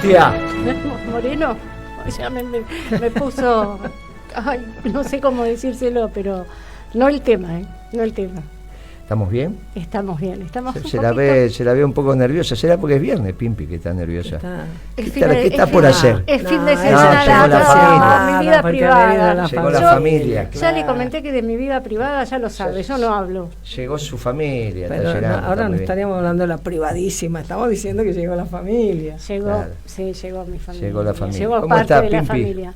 Cintia. Moreno, ya me puso, ay, no sé cómo decírselo, pero no el tema, no el tema. ¿Estamos bien? Estamos bien, estamos Se la ve un poco nerviosa. ¿Será porque es viernes, Pimpi, que está nerviosa? ¿Qué está por hacer? Es fin de semana, llegó la familia. mi vida privada. Llegó la familia. Ya le comenté que de mi vida privada ya lo sabe, yo no hablo. Llegó su familia, pero está llegando. Ahora no estaríamos hablando de la privadísima, estamos diciendo que llegó la familia. Llegó, sí, llegó mi familia. Llegó la familia. Llegó ¿Cómo parte está, de la Pimpi? familia.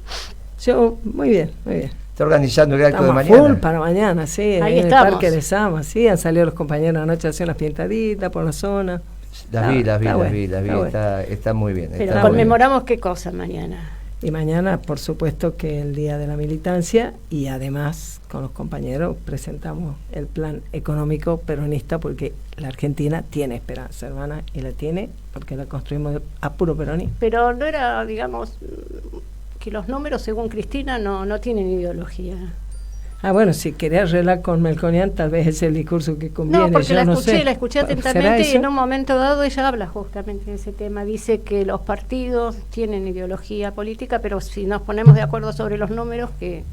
Yo, muy bien, muy bien. ¿Está organizando el acto de Estamos mañana? full para mañana, sí, Ahí en el estamos. Parque de Sama, sí, han salido los compañeros anoche a hacer unas pintaditas por la zona. Las vi, bueno. está muy bien. Pero está muy conmemoramos qué cosa mañana. Y mañana, por supuesto, que el Día de la Militancia, y además con los compañeros presentamos el plan económico peronista, porque la Argentina tiene esperanza, hermana, y la tiene porque la construimos a puro peronismo. Pero no era, digamos, que los números, según Cristina, no tienen ideología. Ah, bueno, si quería arreglar con Melconian, tal vez es el discurso que conviene. No, porque yo la sé. escuché atentamente y en un momento dado ella habla justamente de ese tema. Dice que los partidos tienen ideología política, pero si nos ponemos de acuerdo sobre los números que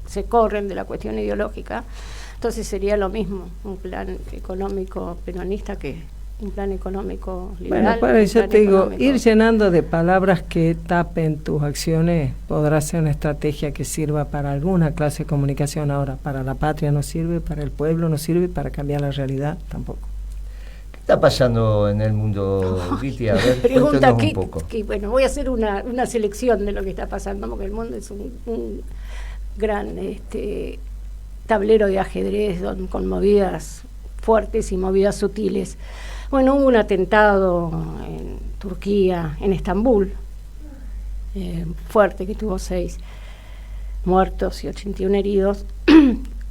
se corren de la cuestión ideológica, entonces sería lo mismo un plan económico peronista que un plan económico liberal. Bueno, yo te digo, ir llenando de palabras que tapen tus acciones podrá ser una estrategia que sirva para alguna clase de comunicación. Ahora, para la patria no sirve, para el pueblo no sirve, para cambiar la realidad tampoco. ¿Qué está pasando en el mundo, Viti? A ver, pregunta cuéntanos un poco. Bueno, voy a hacer una selección de lo que está pasando, porque el mundo es un gran tablero de ajedrez con movidas fuertes y movidas sutiles. Bueno, hubo un atentado en Turquía, en Estambul, fuerte, que tuvo 6 muertos y 81 heridos.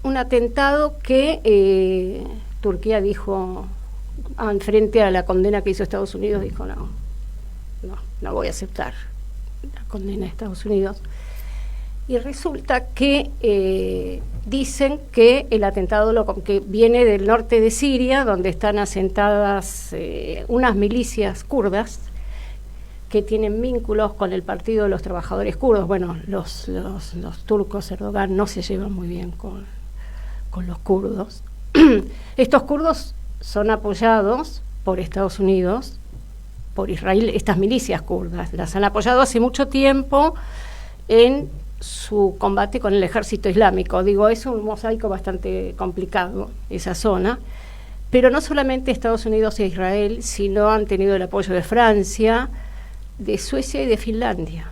Un atentado que Turquía dijo, frente a la condena que hizo Estados Unidos, dijo, no voy a aceptar la condena de Estados Unidos. Y resulta que dicen que el atentado que viene del norte de Siria, donde están asentadas unas milicias kurdas que tienen vínculos con el Partido de los Trabajadores Kurdos. Bueno, los turcos, Erdogan, no se llevan muy bien con los kurdos. Estos kurdos son apoyados por Estados Unidos, por Israel. Estas milicias kurdas las han apoyado hace mucho tiempo en su combate con el ejército islámico. Digo, es un mosaico bastante complicado esa zona, pero no solamente Estados Unidos e Israel, sino han tenido el apoyo de Francia, de Suecia y de Finlandia.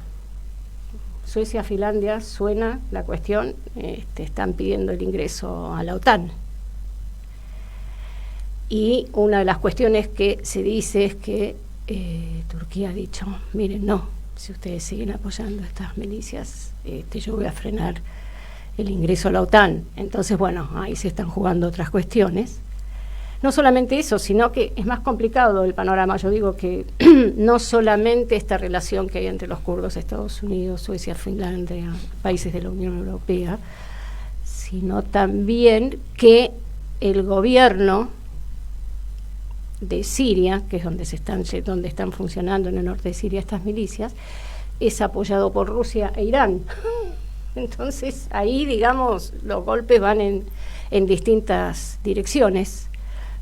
Suecia, Finlandia, suena la cuestión, están pidiendo el ingreso a la OTAN. Y una de las cuestiones que se dice es que Turquía ha dicho, miren, no, si ustedes siguen apoyando a estas milicias, yo voy a frenar el ingreso a la OTAN. Entonces, bueno, ahí se están jugando otras cuestiones. No solamente eso, sino que es más complicado el panorama. Yo digo que no solamente esta relación que hay entre los kurdos, Estados Unidos, Suecia, Finlandia, países de la Unión Europea, sino también que el gobierno de Siria, que es donde están funcionando en el norte de Siria estas milicias, es apoyado por Rusia e Irán. Entonces ahí, digamos, los golpes van en distintas direcciones.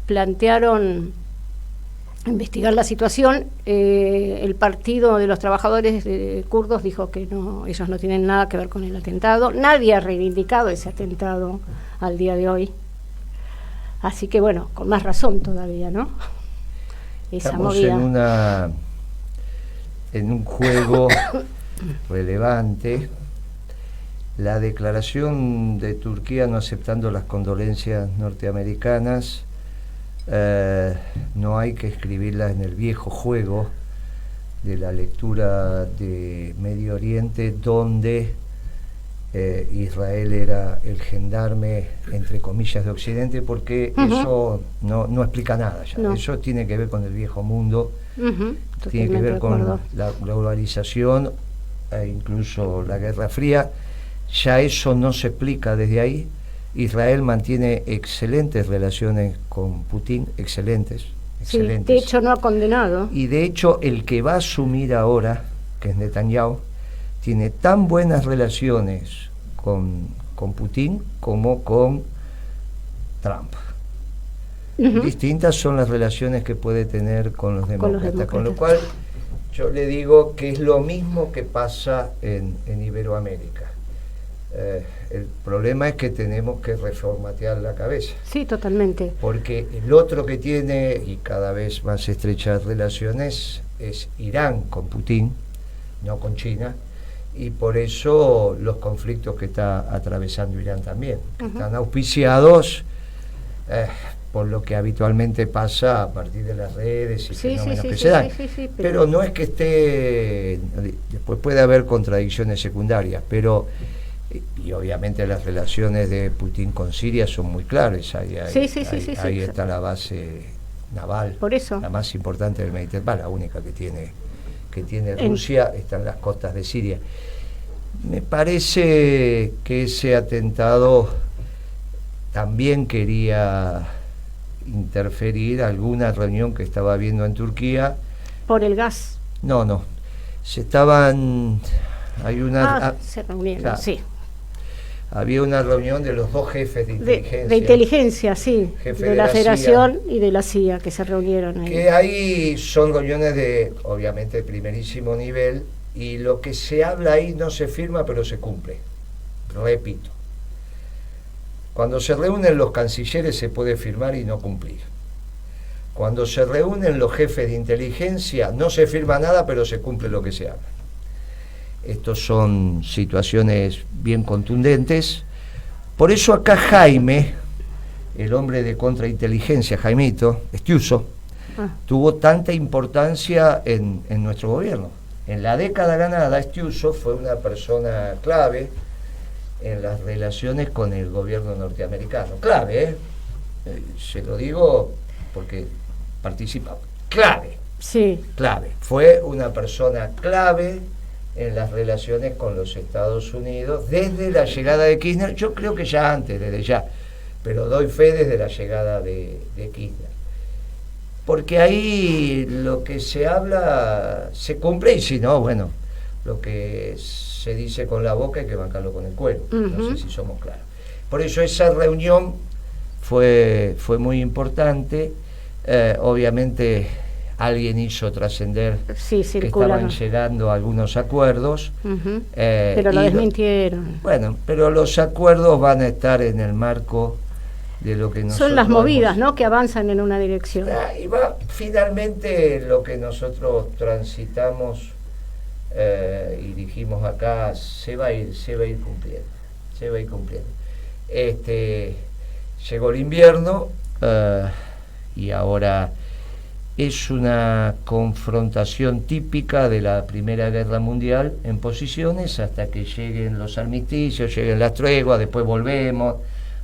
Plantearon investigar la situación. El Partido de los Trabajadores Kurdos dijo que no, ellos no tienen nada que ver con el atentado. Nadie ha reivindicado ese atentado al día de hoy. Así que bueno, con más razón todavía, ¿no? Esa Estamos movida. en un juego relevante. La declaración de Turquía no aceptando las condolencias norteamericanas, no hay que escribirla en el viejo juego de la lectura de Medio Oriente, donde Israel era el gendarme, entre comillas, de Occidente, porque eso no explica nada ya. No. Eso tiene que ver con el viejo mundo, tiene que ver con la globalización e incluso la Guerra Fría. Ya eso no se explica desde ahí. Israel mantiene excelentes relaciones con Putin, excelentes, excelentes. Sí, de hecho no ha condenado. Y de hecho el que va a asumir ahora, que es Netanyahu, tiene tan buenas relaciones con Putin como con Trump. Distintas son las relaciones que puede tener con los demócratas, con lo cual yo le digo que es lo mismo que pasa en Iberoamérica. El problema es que tenemos que reformatear la cabeza. Sí, totalmente. Porque el otro que tiene, y cada vez más estrechas relaciones, es Irán con Putin, no con China, y por eso los conflictos que está atravesando Irán también, que están auspiciados por lo que habitualmente pasa a partir de las redes y fenómenos que se dan. Pero no es que esté, después puede haber contradicciones secundarias, pero y obviamente las relaciones de Putin con Siria son muy claras, ahí está la base naval, por eso, la más importante del Mediterráneo, la única que tiene Rusia, está en las costas de Siria. Me parece que ese atentado también quería interferir alguna reunión que estaba habiendo en Turquía. ¿Por el gas? No. Se reunieron, claro, sí. Había una reunión de los dos jefes de inteligencia. De inteligencia, sí. Jefe de la Federación y de la CIA, que se reunieron ahí. Que ahí son reuniones de, obviamente, de primerísimo nivel, y lo que se habla ahí no se firma, pero se cumple. Repito. Cuando se reúnen los cancilleres se puede firmar y no cumplir. Cuando se reúnen los jefes de inteligencia no se firma nada, pero se cumple lo que se habla. Estos son situaciones bien contundentes. Por eso acá Jaime, el hombre de contrainteligencia, Jaimito Estiuso, tuvo tanta importancia en nuestro gobierno. En la década ganada, Estiuso fue una persona clave en las relaciones con el gobierno norteamericano. Clave, se lo digo porque participaba. Clave. Sí. Clave. Fue una persona clave en las relaciones con los Estados Unidos desde la llegada de Kirchner. Yo creo que ya antes, desde ya, pero doy fe desde la llegada de Kirchner. Porque ahí lo que se habla se cumple, y si no, bueno, lo que se dice con la boca hay que bancarlo con el cuero. No sé si somos claros. Por eso esa reunión fue muy importante. Obviamente alguien hizo trascender que estaban llegando a algunos acuerdos. Pero lo desmintieron. Pero los acuerdos van a estar en el marco de lo que nosotros... Son las movidas, ¿no?, que avanzan en una dirección. Y va finalmente lo que nosotros transitamos y dijimos acá, se va a ir cumpliendo. Llegó el invierno y ahora es una confrontación típica de la Primera Guerra Mundial en posiciones hasta que lleguen los armisticios, lleguen las treguas, después volvemos,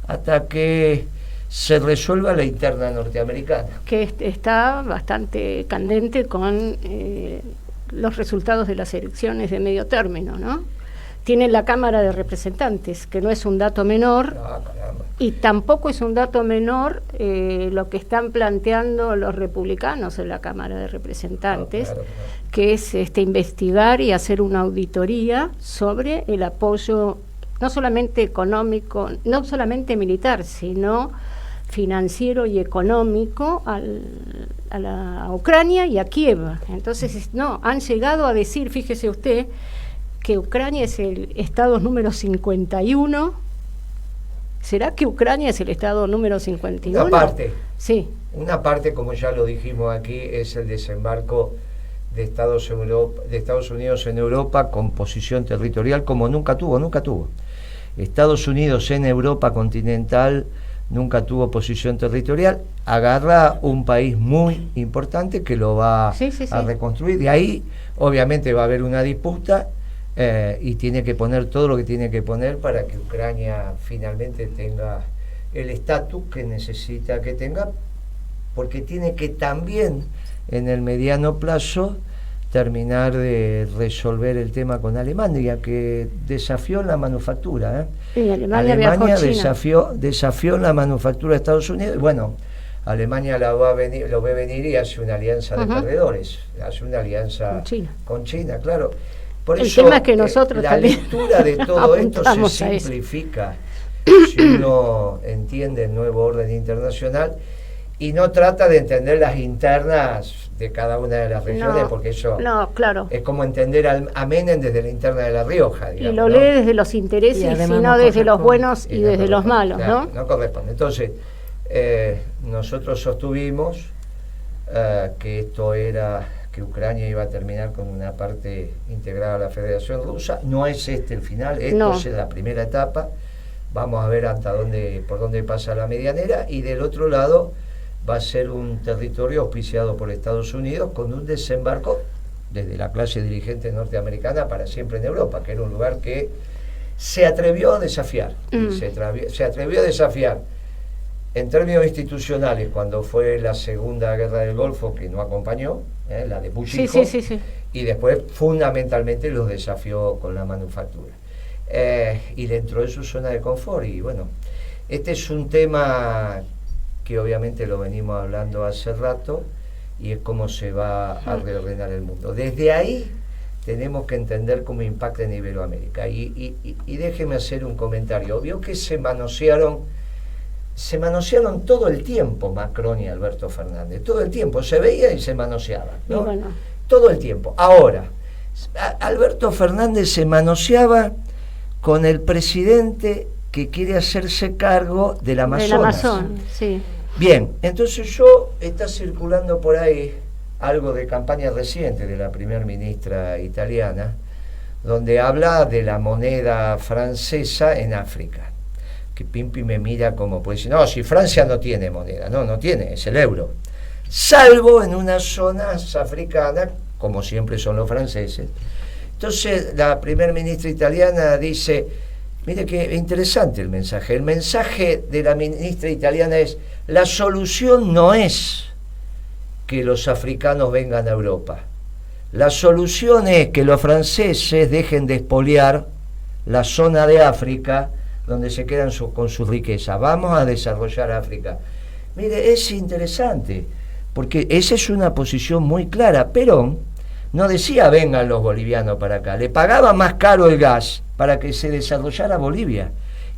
hasta que se resuelva la interna norteamericana. Que está bastante candente con los resultados de las elecciones de medio término, ¿no? Tienen la Cámara de Representantes, que no es un dato menor, y tampoco es un dato menor lo que están planteando los republicanos en la Cámara de Representantes, que es investigar y hacer una auditoría sobre el apoyo no solamente económico, no solamente militar, sino financiero y económico a Ucrania y a Kiev. Entonces, han llegado a decir, fíjese usted, que Ucrania es el estado número 51. ¿Será que Ucrania es el estado número 51? Una parte. Sí. Una parte, como ya lo dijimos aquí, es el desembarco de Estados Unidos en Europa con posición territorial como nunca tuvo. Estados Unidos en Europa continental nunca tuvo posición territorial, agarra un país muy importante que lo va a reconstruir. De ahí, obviamente, va a haber una disputa y tiene que poner todo lo que tiene que poner para que Ucrania finalmente tenga el estatus que necesita que tenga, porque tiene que también, en el mediano plazo, terminar de resolver el tema con Alemania, que desafió la manufactura. Sí, Alemania desafió la manufactura de Estados Unidos. Bueno, Alemania lo ve venir y hace una alianza de perdedores, hace una alianza con China, claro. Por el eso tema es que nosotros la lectura de todo esto se simplifica si uno entiende el nuevo orden internacional y no trata de entender las internas de cada una de las regiones, porque eso es como entender a Menem desde la interna de La Rioja, digamos, y lo lee desde los intereses y no desde los buenos y desde los malos, claro, no corresponde. Entonces, nosotros sostuvimos que esto era que Ucrania iba a terminar con una parte integrada a la Federación Rusa. No es este el final, esto es la primera etapa. Vamos a ver por dónde pasa la medianera, y del otro lado va a ser un territorio auspiciado por Estados Unidos con un desembarco desde la clase dirigente norteamericana para siempre en Europa, que era un lugar que se atrevió a desafiar. Se atrevió a desafiar en términos institucionales cuando fue la Segunda Guerra del Golfo, que no acompañó, la de Bush hijo, y después fundamentalmente los desafió con la manufactura. Y dentro de su zona de confort. Y bueno, este es un tema que obviamente lo venimos hablando hace rato, y es cómo se va a reordenar el mundo. Desde ahí tenemos que entender cómo impacta en Iberoamérica. Y déjeme hacer un comentario. Vio que se manosearon todo el tiempo Macron y Alberto Fernández, todo el tiempo se veía y se manoseaban, ¿no? Bueno. Todo el tiempo. Ahora, Alberto Fernández se manoseaba con el presidente que quiere hacerse cargo del Amazonas. Del Amazonas, sí. Bien, entonces está circulando por ahí algo de campaña reciente de la primer ministra italiana, donde habla de la moneda francesa en África. Que Pimpi me mira como puede decir, no, si Francia no tiene moneda, no tiene, es el euro. Salvo en unas zonas africanas, como siempre son los franceses. Entonces la primer ministra italiana dice, mire qué interesante el mensaje. El mensaje de la ministra italiana es, la solución no es que los africanos vengan a Europa. La solución es que los franceses dejen de expoliar la zona de África donde se quedan con su riqueza. Vamos a desarrollar África. Mire, es interesante, porque esa es una posición muy clara. Perón no decía vengan los bolivianos para acá, le pagaba más caro el gas para que se desarrollara Bolivia,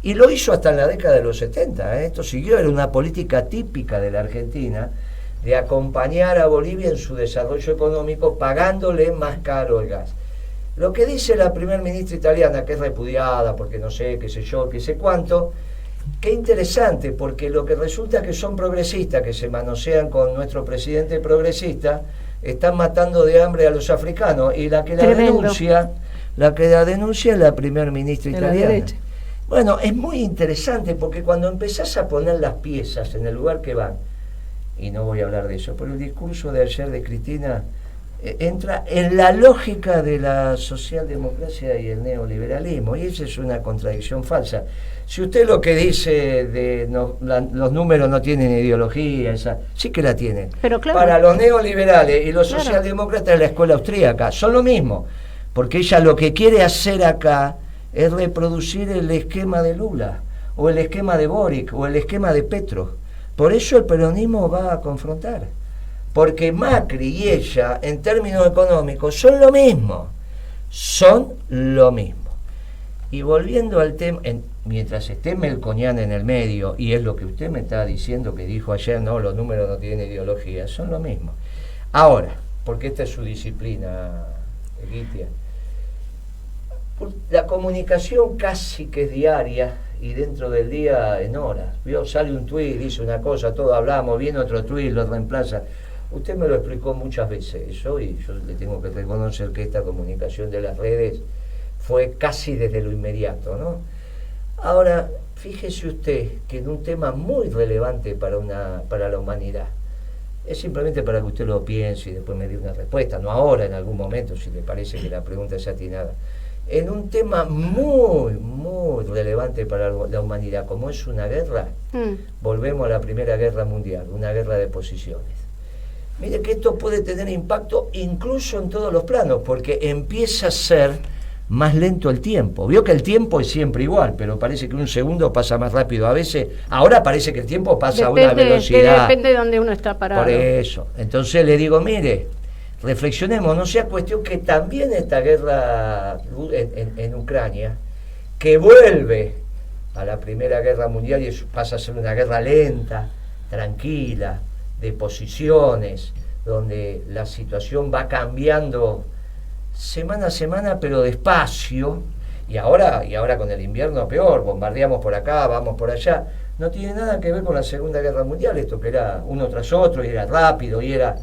y lo hizo hasta en la década de los 70. Esto siguió, era una política típica de la Argentina, de acompañar a Bolivia en su desarrollo económico pagándole más caro el gas. Lo que dice la primer ministra italiana, que es repudiada porque no sé, qué sé yo, qué sé cuánto, qué interesante, porque lo que resulta que son progresistas, que se manosean con nuestro presidente progresista, están matando de hambre a los africanos, y la que la denuncia es la primer ministra italiana. Bueno, es muy interesante, porque cuando empezás a poner las piezas en el lugar que van, y no voy a hablar de eso, pero el discurso de ayer de Cristina entra en la lógica de la socialdemocracia y el neoliberalismo, y esa es una contradicción falsa. Si usted lo que dice de los números no tienen ideología, sí que la tienen. Pero claro, para los neoliberales y los socialdemócratas de la escuela austríaca son lo mismo, porque ella lo que quiere hacer acá es reproducir el esquema de Lula, o el esquema de Boric, o el esquema de Petro. Por eso el peronismo va a confrontar, porque Macri y ella, en términos económicos, son lo mismo. Y volviendo al tema, mientras esté Melconian en el medio, y es lo que usted me está diciendo que dijo ayer, no, los números no tienen ideología, son lo mismo. Ahora, porque esta es su disciplina, Egitia, la comunicación casi que es diaria, y dentro del día en horas. Sale un tuit, dice una cosa, todos hablamos, viene otro tuit, lo reemplaza. Usted me lo explicó muchas veces eso, y yo le tengo que reconocer que esta comunicación de las redes fue casi desde lo inmediato, ¿no? Ahora, fíjese usted que en un tema muy relevante para la humanidad, es simplemente para que usted lo piense y después me dé una respuesta, no ahora, en algún momento, si le parece que la pregunta es atinada, en un tema muy, muy relevante para la humanidad, como es una guerra, volvemos a la Primera Guerra Mundial, una guerra de posiciones. Mire que esto puede tener impacto incluso en todos los planos, porque empieza a ser más lento el tiempo. Vio que el tiempo es siempre igual, pero parece que un segundo pasa más rápido a veces. Ahora parece que el tiempo pasa a una velocidad. Depende de dónde uno está parado. Por eso. Entonces le digo, mire, reflexionemos, no sea cuestión que también esta guerra en Ucrania, que vuelve a la Primera Guerra Mundial y eso pasa a ser una guerra lenta, tranquila, de posiciones, donde la situación va cambiando semana a semana, pero despacio, y ahora con el invierno peor, bombardeamos por acá, vamos por allá. No tiene nada que ver con la Segunda Guerra Mundial, esto que era uno tras otro, y era rápido, y era...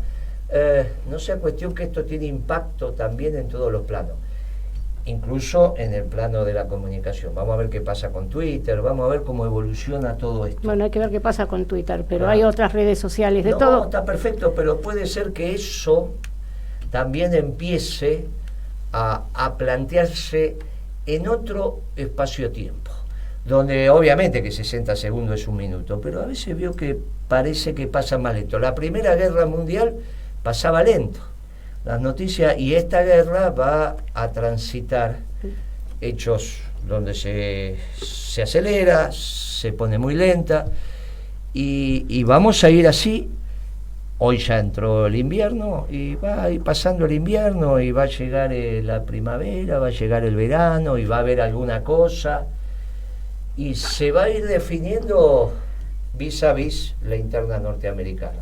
no sea cuestión que esto tiene impacto también en todos los planos, incluso en el plano de la comunicación. Vamos a ver qué pasa con Twitter, vamos a ver cómo evoluciona todo esto. Bueno, hay que ver qué pasa con Twitter, pero hay otras redes sociales de todo. No, está perfecto, pero puede ser que eso también empiece a plantearse en otro espacio-tiempo, donde obviamente que 60 segundos es un minuto, pero a veces veo que parece que pasa más lento. La Primera Guerra Mundial pasaba lento las noticias, y esta guerra va a transitar hechos donde se acelera, se pone muy lenta, y vamos a ir así. Hoy ya entró el invierno y va a ir pasando el invierno y va a llegar la primavera, va a llegar el verano y va a haber alguna cosa, y se va a ir definiendo vis a vis la interna norteamericana.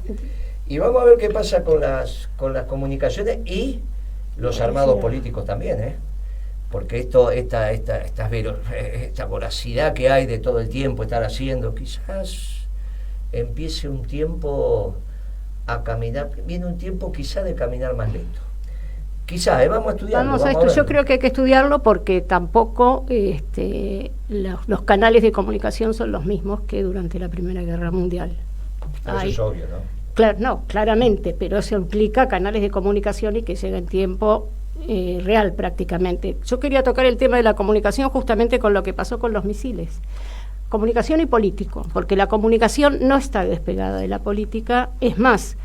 Y vamos a ver qué pasa con las comunicaciones y los armados políticos también, porque esta voracidad que hay de todo el tiempo estar haciendo, quizás empiece un tiempo a caminar, viene un tiempo quizás de caminar más lento. Quizás, vamos a estudiarlo. Vamos a esto. Yo creo que hay que estudiarlo porque tampoco los canales de comunicación son los mismos que durante la Primera Guerra Mundial. Eso es obvio, ¿no? Claro, no, claramente, pero eso implica canales de comunicación y que llega en tiempo real prácticamente. Yo quería tocar el tema de la comunicación justamente con lo que pasó con los misiles. Comunicación y político, porque la comunicación no está despegada de la política, es más,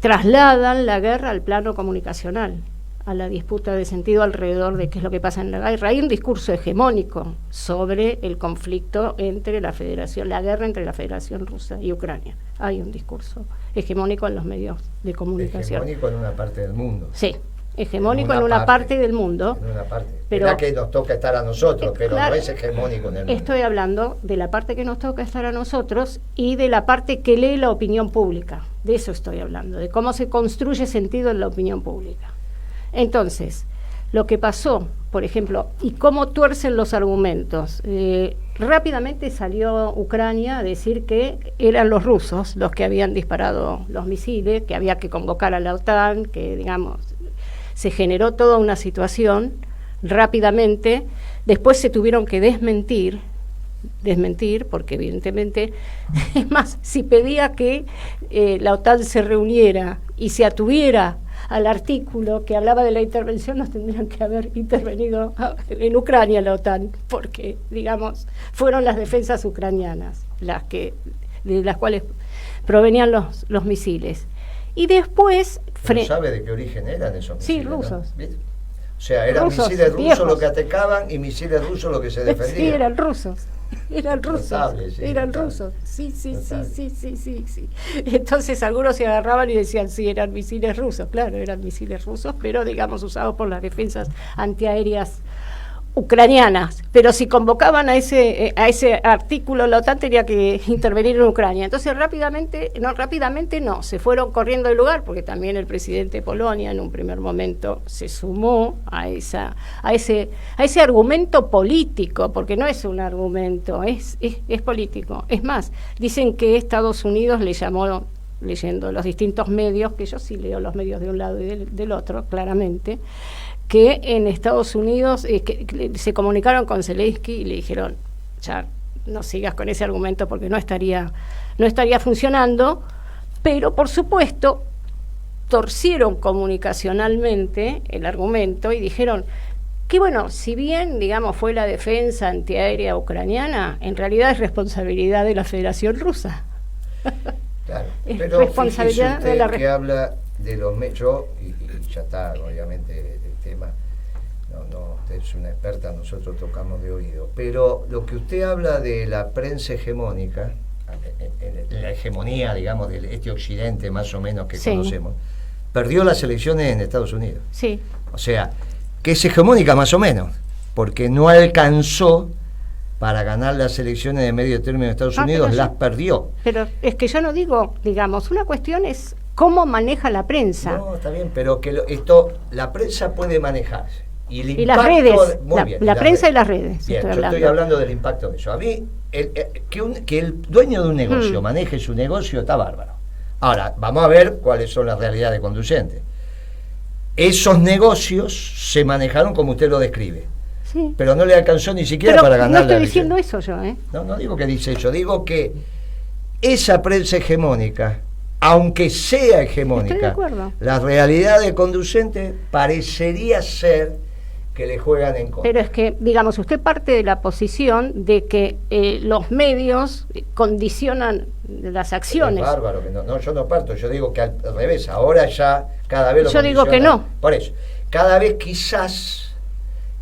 trasladan la guerra al plano comunicacional, a la disputa de sentido alrededor de qué es lo que pasa en la guerra. Hay un discurso hegemónico sobre el conflicto entre la guerra entre la Federación Rusa y Ucrania. Hay un discurso hegemónico en los medios de comunicación. Hegemónico en una parte del mundo. Sí, hegemónico en una parte del mundo. En una parte. Pero es que nos toca estar a nosotros, pero claro, no es hegemónico en el mundo. Estoy hablando de la parte que nos toca estar a nosotros y de la parte que lee la opinión pública. De eso estoy hablando, de cómo se construye sentido en la opinión pública. Entonces, lo que pasó, por ejemplo, y cómo tuercen los argumentos. Rápidamente salió Ucrania a decir que eran los rusos los que habían disparado los misiles, que había que convocar a la OTAN, que, digamos, se generó toda una situación rápidamente. Después se tuvieron que desmentir, porque evidentemente, es más, si pedía que la OTAN se reuniera y se atuviera al artículo que hablaba de la intervención, nos tendrían que haber intervenido en Ucrania la OTAN, porque, digamos, fueron las defensas ucranianas de las cuales provenían los misiles. Y después... ¿Sabe de qué origen eran esos misiles? Sí, rusos. ¿No? O sea, eran rusos, misiles rusos viejos, los que atacaban, y misiles rusos los que se defendían. Sí, eran rusos. Eran rusos, notable, sí, eran notable. Rusos. Sí. Entonces algunos se agarraban y decían, sí, eran misiles rusos. Claro, eran misiles rusos, pero digamos usados por las defensas antiaéreas ucranianas. Pero si convocaban a ese artículo, la OTAN tenía que intervenir en Ucrania. Entonces rápidamente no, se fueron corriendo del lugar, porque también el presidente de Polonia en un primer momento se sumó a ese argumento político, porque no es un argumento, es político. Es más, dicen que Estados Unidos le llamó, leyendo los distintos medios, que yo sí leo los medios de un lado y del otro, claramente, que en Estados Unidos que se comunicaron con Zelensky y le dijeron, ya no sigas con ese argumento porque no estaría funcionando, pero por supuesto torcieron comunicacionalmente el argumento y dijeron que bueno, si bien digamos fue la defensa antiaérea ucraniana, en realidad es responsabilidad de la Federación Rusa. Claro, es pero responsabilidad de la que habla de los medios, y ya está, obviamente, el tema no, usted es una experta, nosotros tocamos de oído. Pero lo que usted habla de la prensa hegemónica, la hegemonía, digamos, de este occidente más o menos que conocemos, perdió las elecciones en Estados Unidos. Sí. O sea, que es hegemónica más o menos, porque no alcanzó para ganar las elecciones de medio término de Estados Unidos, las perdió. Pero es que yo no digo, digamos, una cuestión es cómo maneja la prensa. No, está bien, pero que la prensa puede manejarse. Y las redes, la prensa y las redes. Bien, estoy hablando del impacto de eso. A mí, que el dueño de un negocio maneje su negocio está bárbaro. Ahora, vamos a ver cuáles son las realidades conducentes. Esos negocios se manejaron como usted lo describe. Sí. Pero no le alcanzó ni siquiera para ganar. No estoy diciendo eso yo, ¿eh? No digo que dice eso, digo que esa prensa hegemónica, aunque sea hegemónica, la realidad de conducente parecería ser que le juegan en contra. Pero es que, digamos, usted parte de la posición de que los medios condicionan las acciones. Es bárbaro que no, yo no parto, yo digo que al revés, ahora ya cada vez lo yo digo que no. Por eso, cada vez quizás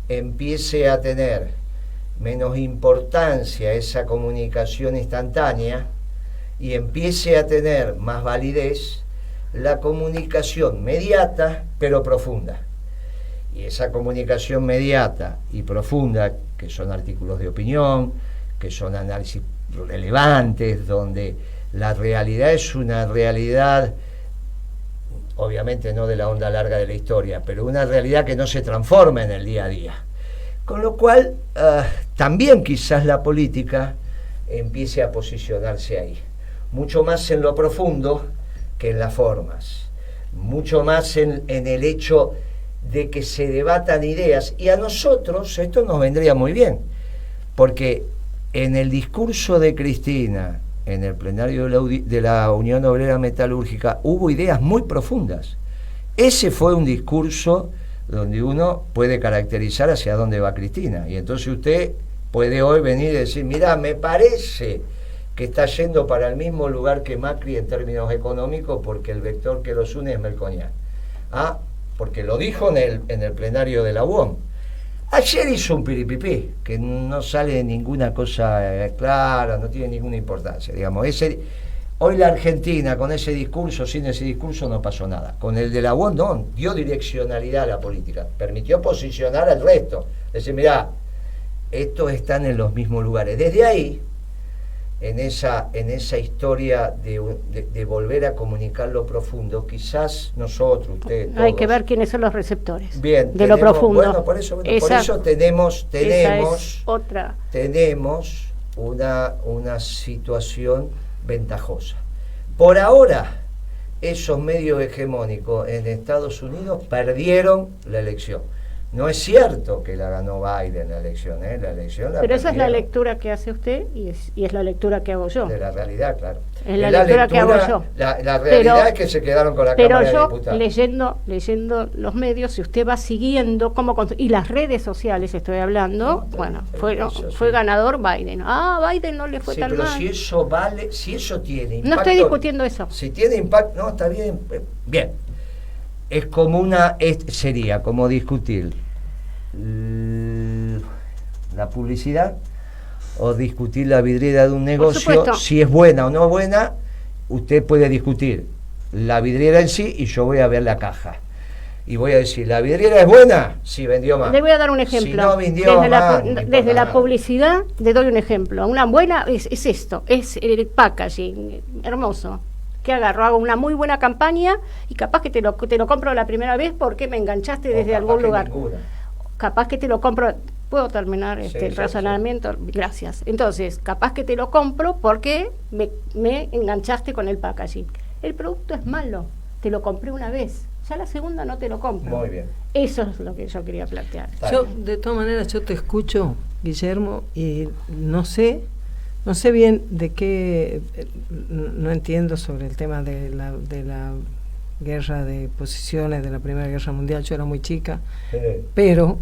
empiece a tener menos importancia esa comunicación instantánea y empiece a tener más validez la comunicación mediata pero profunda. Y esa comunicación mediata y profunda, que son artículos de opinión, que son análisis relevantes, donde la realidad es una realidad, obviamente no de la onda larga de la historia, pero una realidad que no se transforma en el día a día. Con lo cual, también quizás la política empiece a posicionarse ahí. Mucho más en lo profundo que en las formas. Mucho más en el hecho de que se debatan ideas, y a nosotros esto nos vendría muy bien, porque en el discurso de Cristina, en el plenario de la Unión Obrera Metalúrgica, hubo ideas muy profundas. Ese fue un discurso donde uno puede caracterizar hacia dónde va Cristina, y entonces usted puede hoy venir y decir, mira, me parece que está yendo para el mismo lugar que Macri en términos económicos, porque el vector que los une es Melconian. Porque lo dijo en el plenario de la UOM. Ayer hizo un piripipí, que no sale ninguna cosa clara, no tiene ninguna importancia. Digamos, hoy la Argentina, con ese discurso, sin ese discurso, no pasó nada. Con el de la UOM, no, dio direccionalidad a la política, permitió posicionar al resto. Decir, mirá, estos están en los mismos lugares. Desde ahí, en esa historia de volver a comunicar lo profundo, quizás nosotros, ustedes, todos, hay que ver quiénes son los receptores de lo profundo. Bueno, por eso tenemos una situación ventajosa. Por ahora, esos medios hegemónicos en Estados Unidos perdieron la elección. No es cierto que la ganó Biden la elección, la elección la Pero esa es la lectura que hace usted y es la lectura que hago yo. De la realidad, claro. Es la lectura que hago yo. La realidad es que se quedaron con la Cámara de Diputados. Pero yo, leyendo los medios, si usted va siguiendo y las redes sociales estoy hablando, fue ganador Biden. Biden no le fue tan mal. Pero si eso tiene impacto... No estoy discutiendo eso. Si tiene impacto, no, está bien. Bien. Es como sería como discutir la publicidad o discutir la vidriera de un negocio, si es buena o no buena. Usted puede discutir la vidriera en sí y yo voy a ver la caja y voy a decir, ¿la vidriera es buena? Sí, vendió más. Le voy a dar un ejemplo. Si no vendió desde la publicidad le doy un ejemplo. Una buena es esto, es el packaging hermoso. Que hago una muy buena campaña y capaz que te lo compro la primera vez porque me enganchaste desde algún lugar. Capaz que te lo compro, ¿puedo terminar el razonamiento? Sí. Gracias. Entonces, capaz que te lo compro porque me enganchaste con el packaging. El producto es malo, te lo compré una vez, ya la segunda no te lo compro. Muy bien. Eso es lo que yo quería plantear. De todas maneras, yo te escucho, Guillermo, y no sé bien de qué, no entiendo sobre el tema de la guerra de posiciones de la Primera Guerra Mundial. Yo era muy chica, pero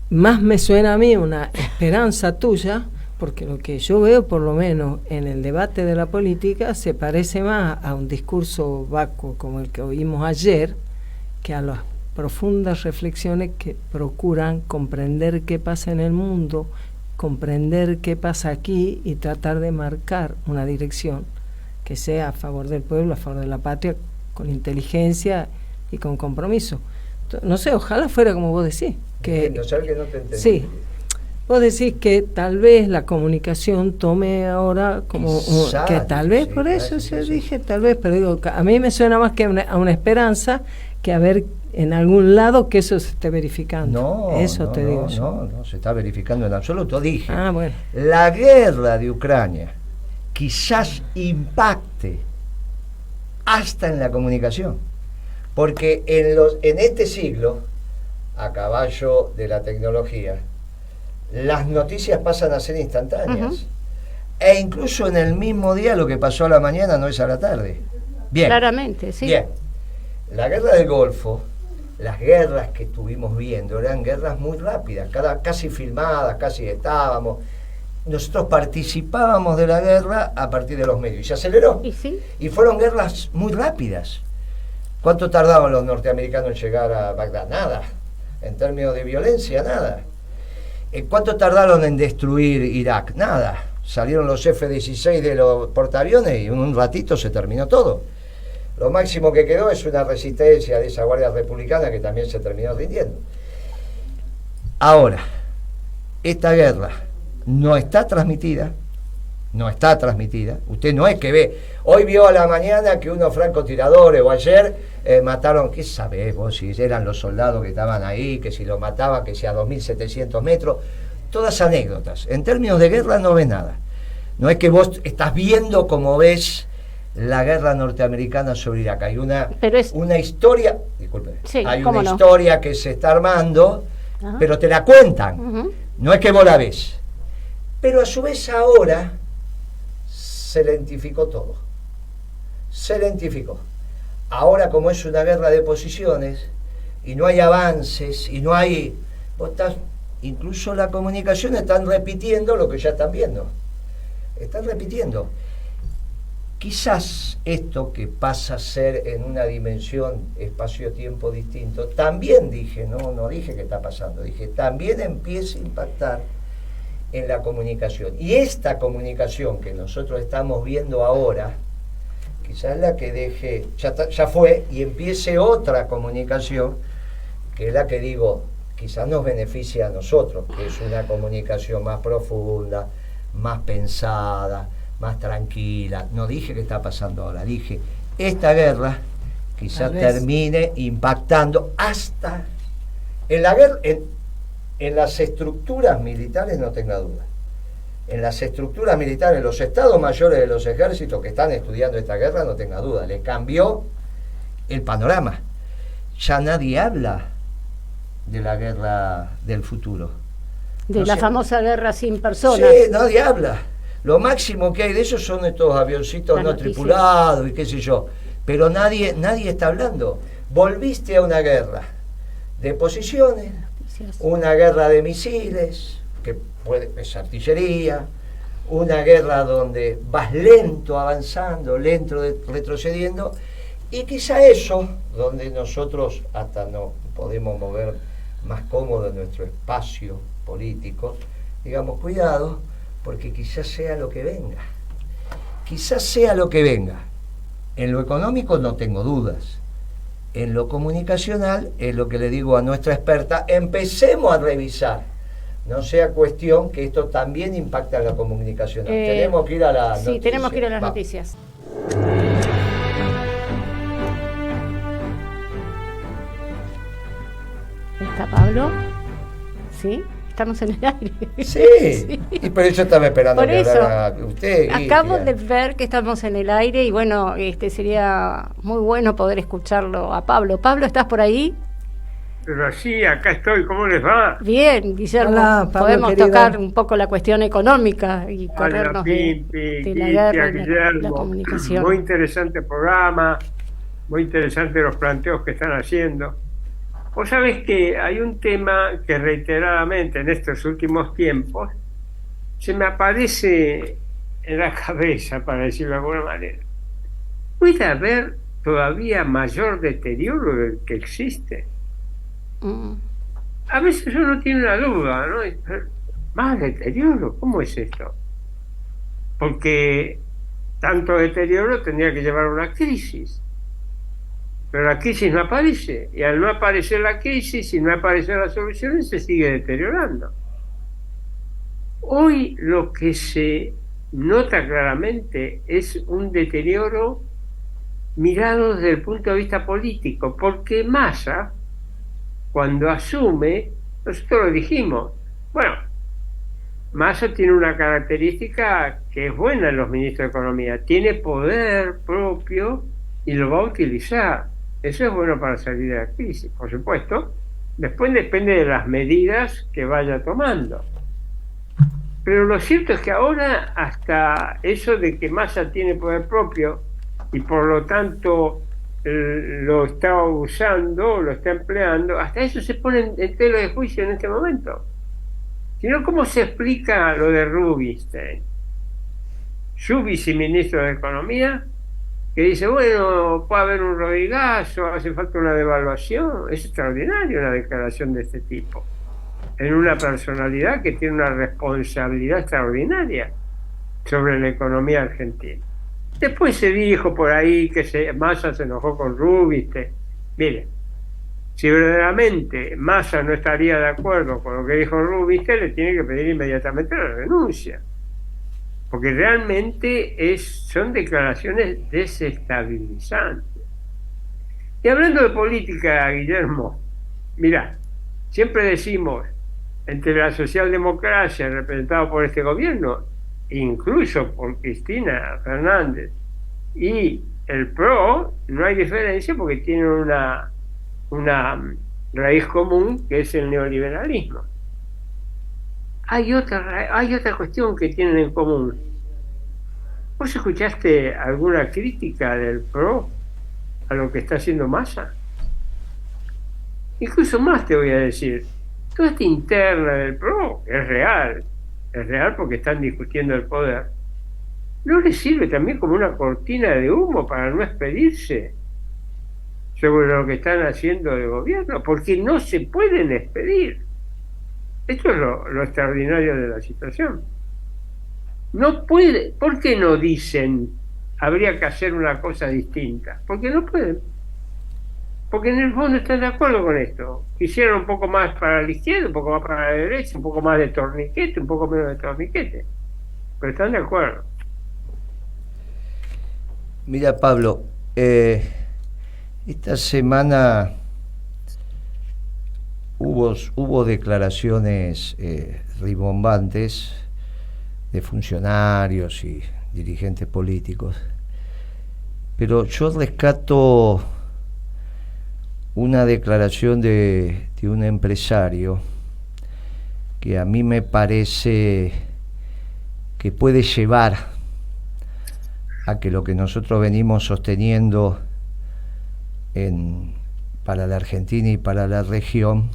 más me suena a mí una esperanza tuya, porque lo que yo veo, por lo menos en el debate de la política, se parece más a un discurso vacuo como el que oímos ayer, que a profundas reflexiones que procuran comprender qué pasa en el mundo, comprender qué pasa aquí y tratar de marcar una dirección que sea a favor del pueblo, a favor de la patria, con inteligencia y con compromiso. No sé, ojalá fuera como vos decís. No sabes que no te entendí. Sí. Vos decís que tal vez la comunicación tome ahora como que tal vez, sí, por eso yo dije tal vez, pero digo, a mí me suena más que a una esperanza que a ver en algún lado que eso se esté verificando. No, eso no, te digo yo. No se está verificando en absoluto. Dije, bueno. La guerra de Ucrania quizás impacte hasta en la comunicación, porque en este siglo, a caballo de la tecnología, las noticias pasan a ser instantáneas. E incluso en el mismo día lo que pasó a la mañana no es a la tarde. Bien. Claramente, sí. Bien. La guerra del Golfo, las guerras que estuvimos viendo, eran guerras muy rápidas, casi filmadas, casi estábamos. Nosotros participábamos de la guerra a partir de los medios. Y se aceleró. ¿Y sí? Y fueron guerras muy rápidas. ¿Cuánto tardaban los norteamericanos en llegar a Bagdad? Nada. En términos de violencia, nada. ¿Cuánto tardaron en destruir Irak? Nada. Salieron los F-16 de los portaaviones y en un ratito se terminó todo. Lo máximo que quedó es una resistencia de esa Guardia Republicana que también se terminó rindiendo. Ahora, esta guerra no está transmitida. Usted no es que ve, hoy vio a la mañana que unos francotiradores o ayer mataron, ¿qué sabés vos si eran los soldados que estaban ahí, que si lo mataban, que si a 2.700 metros? Todas anécdotas. En términos de guerra no ves nada. No es que vos estás viendo como ves la guerra norteamericana sobre Irak. Hay una historia, disculpe, sí, hay una historia que se está armando, pero te la cuentan. No es que vos la ves. Pero a su vez ahora se lentificó todo. Se lentificó. Ahora, como es una guerra de posiciones y no hay avances y no hay... incluso la comunicación están repitiendo lo que ya están viendo. Están repitiendo. Quizás esto que pasa a ser en una dimensión espacio-tiempo distinto, también dije, no dije que está pasando, dije, también empieza a impactar en la comunicación. Y esta comunicación que nosotros estamos viendo ahora, quizás la que deje, ya fue, y empiece otra comunicación, que es la que digo, quizás nos beneficia a nosotros, que es una comunicación más profunda, más pensada, más tranquila. No dije que está pasando ahora, dije, esta guerra quizás termine impactando hasta en la guerra, en las estructuras militares, no tenga duda. En las estructuras militares, los estados mayores de los ejércitos que están estudiando esta guerra, no tenga duda, le cambió el panorama. Ya nadie habla de la guerra del futuro. De la famosa guerra sin personas. Sí, nadie habla. Lo máximo que hay de eso son estos avioncitos no tripulados y qué sé yo. Pero nadie está hablando. Volviste a una guerra de posiciones, una guerra de misiles, que es artillería, una guerra donde vas lento avanzando, lento retrocediendo, y quizá eso, donde nosotros hasta no podemos mover más cómodo en nuestro espacio político, digamos, cuidado, porque quizás sea lo que venga. Quizás sea lo que venga. En lo económico no tengo dudas. En lo comunicacional, es lo que le digo a nuestra experta, empecemos a revisar. No sea cuestión que esto también impacte en la comunicación. Tenemos que ir a las noticias. Sí, tenemos que ir a las noticias. ¿Está Pablo? ¿Sí? Estamos en el aire. Sí, y por eso estaba esperando que hablara usted. Acabo de ver que estamos en el aire y bueno, sería muy bueno poder escucharlo a Pablo. Pablo, ¿estás por ahí? Pero sí, acá estoy. ¿Cómo les va? Bien, Guillermo. Hola, Pablo, podemos querido. Tocar un poco la cuestión económica y corrernos de la guerra y la comunicación. Muy interesante programa, muy interesante los planteos que están haciendo. Vos sabés que hay un tema que reiteradamente en estos últimos tiempos se me aparece en la cabeza, para decirlo de alguna manera. ¿Puede haber todavía mayor deterioro del que existe? A veces uno tiene una duda, ¿no? Más deterioro, ¿cómo es esto? Porque tanto deterioro tendría que llevar a una crisis. Pero la crisis no aparece, y al no aparecer la crisis y no aparecer las soluciones, se sigue deteriorando. Hoy lo que se nota claramente es un deterioro mirado desde el punto de vista político, porque Massa, cuando asume, nosotros lo dijimos, bueno, Massa tiene una característica que es buena en los ministros de Economía, tiene poder propio y lo va a utilizar. Eso es bueno para salir de la crisis, por supuesto. Después depende de las medidas que vaya tomando. Pero lo cierto es que ahora hasta eso de que Massa tiene poder propio y por lo tanto lo está usando, lo está empleando, hasta eso se pone en tela de juicio en este momento. Si no, ¿cómo se explica lo de Rubinstein, su viceministro de Economía, que dice, bueno, puede haber un rodigazo, hace falta una devaluación? Es extraordinario una declaración de este tipo, en una personalidad que tiene una responsabilidad extraordinaria sobre la economía argentina. Después se dijo por ahí que Massa se enojó con Rubinstein. Mire, si verdaderamente Massa no estaría de acuerdo con lo que dijo Rubinstein, le tiene que pedir inmediatamente la renuncia, porque realmente son declaraciones desestabilizantes. Y hablando de política, Guillermo, mirá, siempre decimos, entre la socialdemocracia representada por este gobierno, incluso por Cristina Fernández, y el PRO, no hay diferencia porque tienen una raíz común, que es el neoliberalismo. Hay otra cuestión que tienen en común. ¿Vos escuchaste alguna crítica del PRO a lo que está haciendo Massa? Incluso más te voy a decir, toda esta interna del PRO es real porque están discutiendo el poder, ¿no le sirve también como una cortina de humo para no expedirse sobre lo que están haciendo el gobierno? Porque no se pueden expedir. Esto es lo extraordinario de la situación. No puede. ¿Por qué no dicen habría que hacer una cosa distinta? Porque no pueden. Porque en el fondo están de acuerdo con esto. Quisieran un poco más para la izquierda, un poco más para la derecha, un poco más de torniquete, un poco menos de torniquete. Pero están de acuerdo. Mira, Pablo, esta semana hubo declaraciones rimbombantes de funcionarios y dirigentes políticos, pero yo rescato una declaración de un empresario que a mí me parece que puede llevar a que lo que nosotros venimos sosteniendo para la Argentina y para la región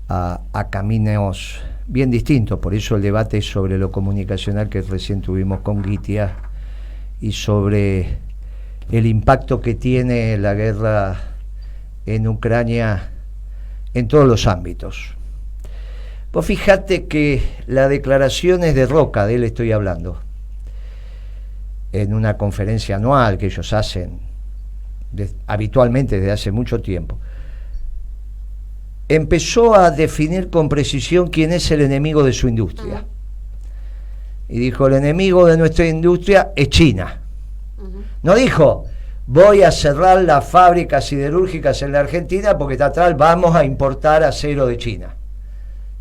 a caminos bien distintos. Por eso el debate sobre lo comunicacional que recién tuvimos con Guitia y sobre el impacto que tiene la guerra en Ucrania en todos los ámbitos. Vos fijate que las declaraciones de Roca, de él estoy hablando, en una conferencia anual que ellos hacen habitualmente desde hace mucho tiempo, empezó a definir con precisión quién es el enemigo de su industria. Y dijo, el enemigo de nuestra industria es China. No dijo, voy a cerrar las fábricas siderúrgicas en la Argentina porque total vamos a importar acero de China.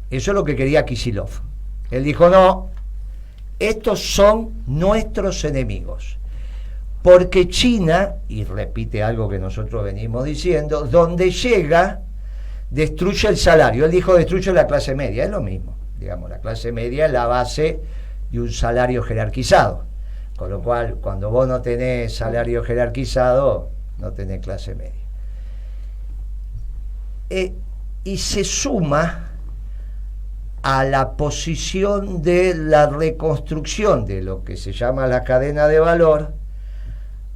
Eso es lo que quería Kicillof. Él dijo, no, estos son nuestros enemigos. Porque China, y repite algo que nosotros venimos diciendo, donde llega, destruye el salario. Él dijo, destruye la clase media. Es lo mismo. Digamos, la clase media es la base de un salario jerarquizado. Con lo cual, cuando vos no tenés salario jerarquizado, no tenés clase media. Y se suma a la posición de la reconstrucción de lo que se llama la cadena de valor,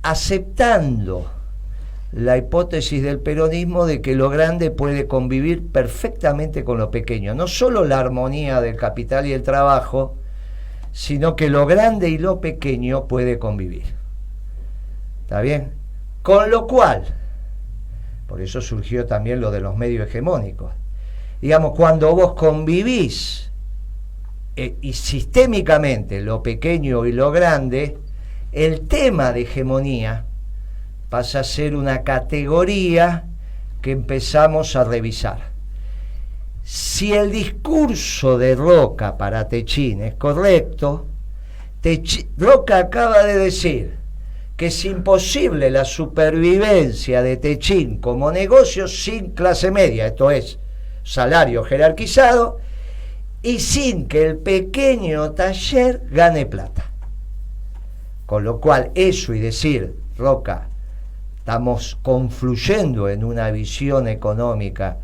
aceptando la hipótesis del peronismo de que lo grande puede convivir perfectamente con lo pequeño. No solo la armonía del capital y el trabajo, sino que lo grande y lo pequeño puede convivir. ¿Está bien? Con lo cual, por eso surgió también lo de los medios hegemónicos. Digamos, cuando vos convivís y sistémicamente lo pequeño y lo grande, el tema de hegemonía pasa a ser una categoría que empezamos a revisar. Si el discurso de Roca para Techín es correcto, Roca acaba de decir que es imposible la supervivencia de Techín como negocio sin clase media, esto es, salario jerarquizado, y sin que el pequeño taller gane plata. Con lo cual, eso y decir, Roca, estamos confluyendo en una visión económica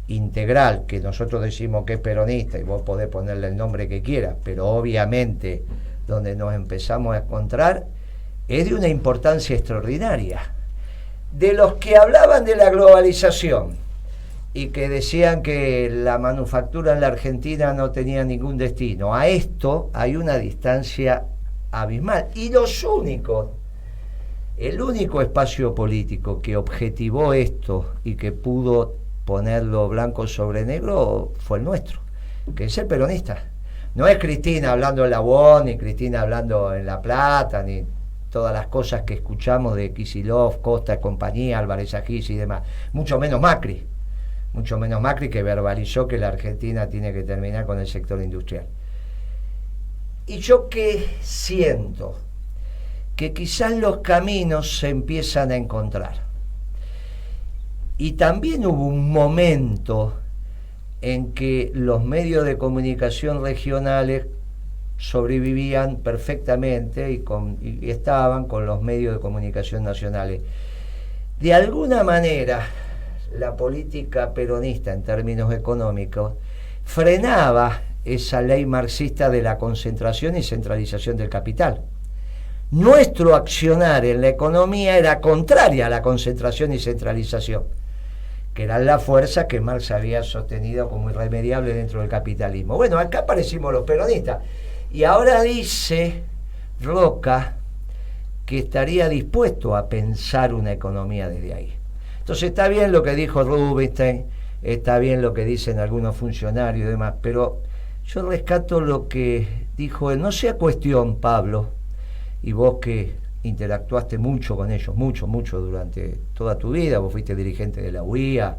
integral, que nosotros decimos que es peronista, y vos podés ponerle el nombre que quieras, pero obviamente donde nos empezamos a encontrar es de una importancia extraordinaria. De los que hablaban de la globalización y que decían que la manufactura en la Argentina no tenía ningún destino, a esto hay una distancia abismal. Y el único espacio político que objetivó esto y que pudo ponerlo blanco sobre negro fue el nuestro, que es el peronista. No es Cristina hablando en la UON, ni Cristina hablando en La Plata, ni todas las cosas que escuchamos de Kicillof, Costa y compañía, Álvarez Agis y demás. Mucho menos Macri, que verbalizó que la Argentina tiene que terminar con el sector industrial. Y yo que siento que quizás los caminos se empiezan a encontrar. Y también hubo un momento en que los medios de comunicación regionales sobrevivían perfectamente y estaban con los medios de comunicación nacionales. De alguna manera, la política peronista en términos económicos frenaba esa ley marxista de la concentración y centralización del capital. Nuestro accionar en la economía era contraria a la concentración y centralización, que eran las fuerzas que Marx había sostenido como irremediables dentro del capitalismo. Bueno, acá aparecimos los peronistas. Y ahora dice Roca que estaría dispuesto a pensar una economía desde ahí. Entonces está bien lo que dijo Rubinstein, está bien lo que dicen algunos funcionarios y demás, pero yo rescato lo que dijo él. No sea cuestión, Pablo, y vos que interactuaste mucho con ellos, mucho durante toda tu vida, vos fuiste dirigente de la UIA,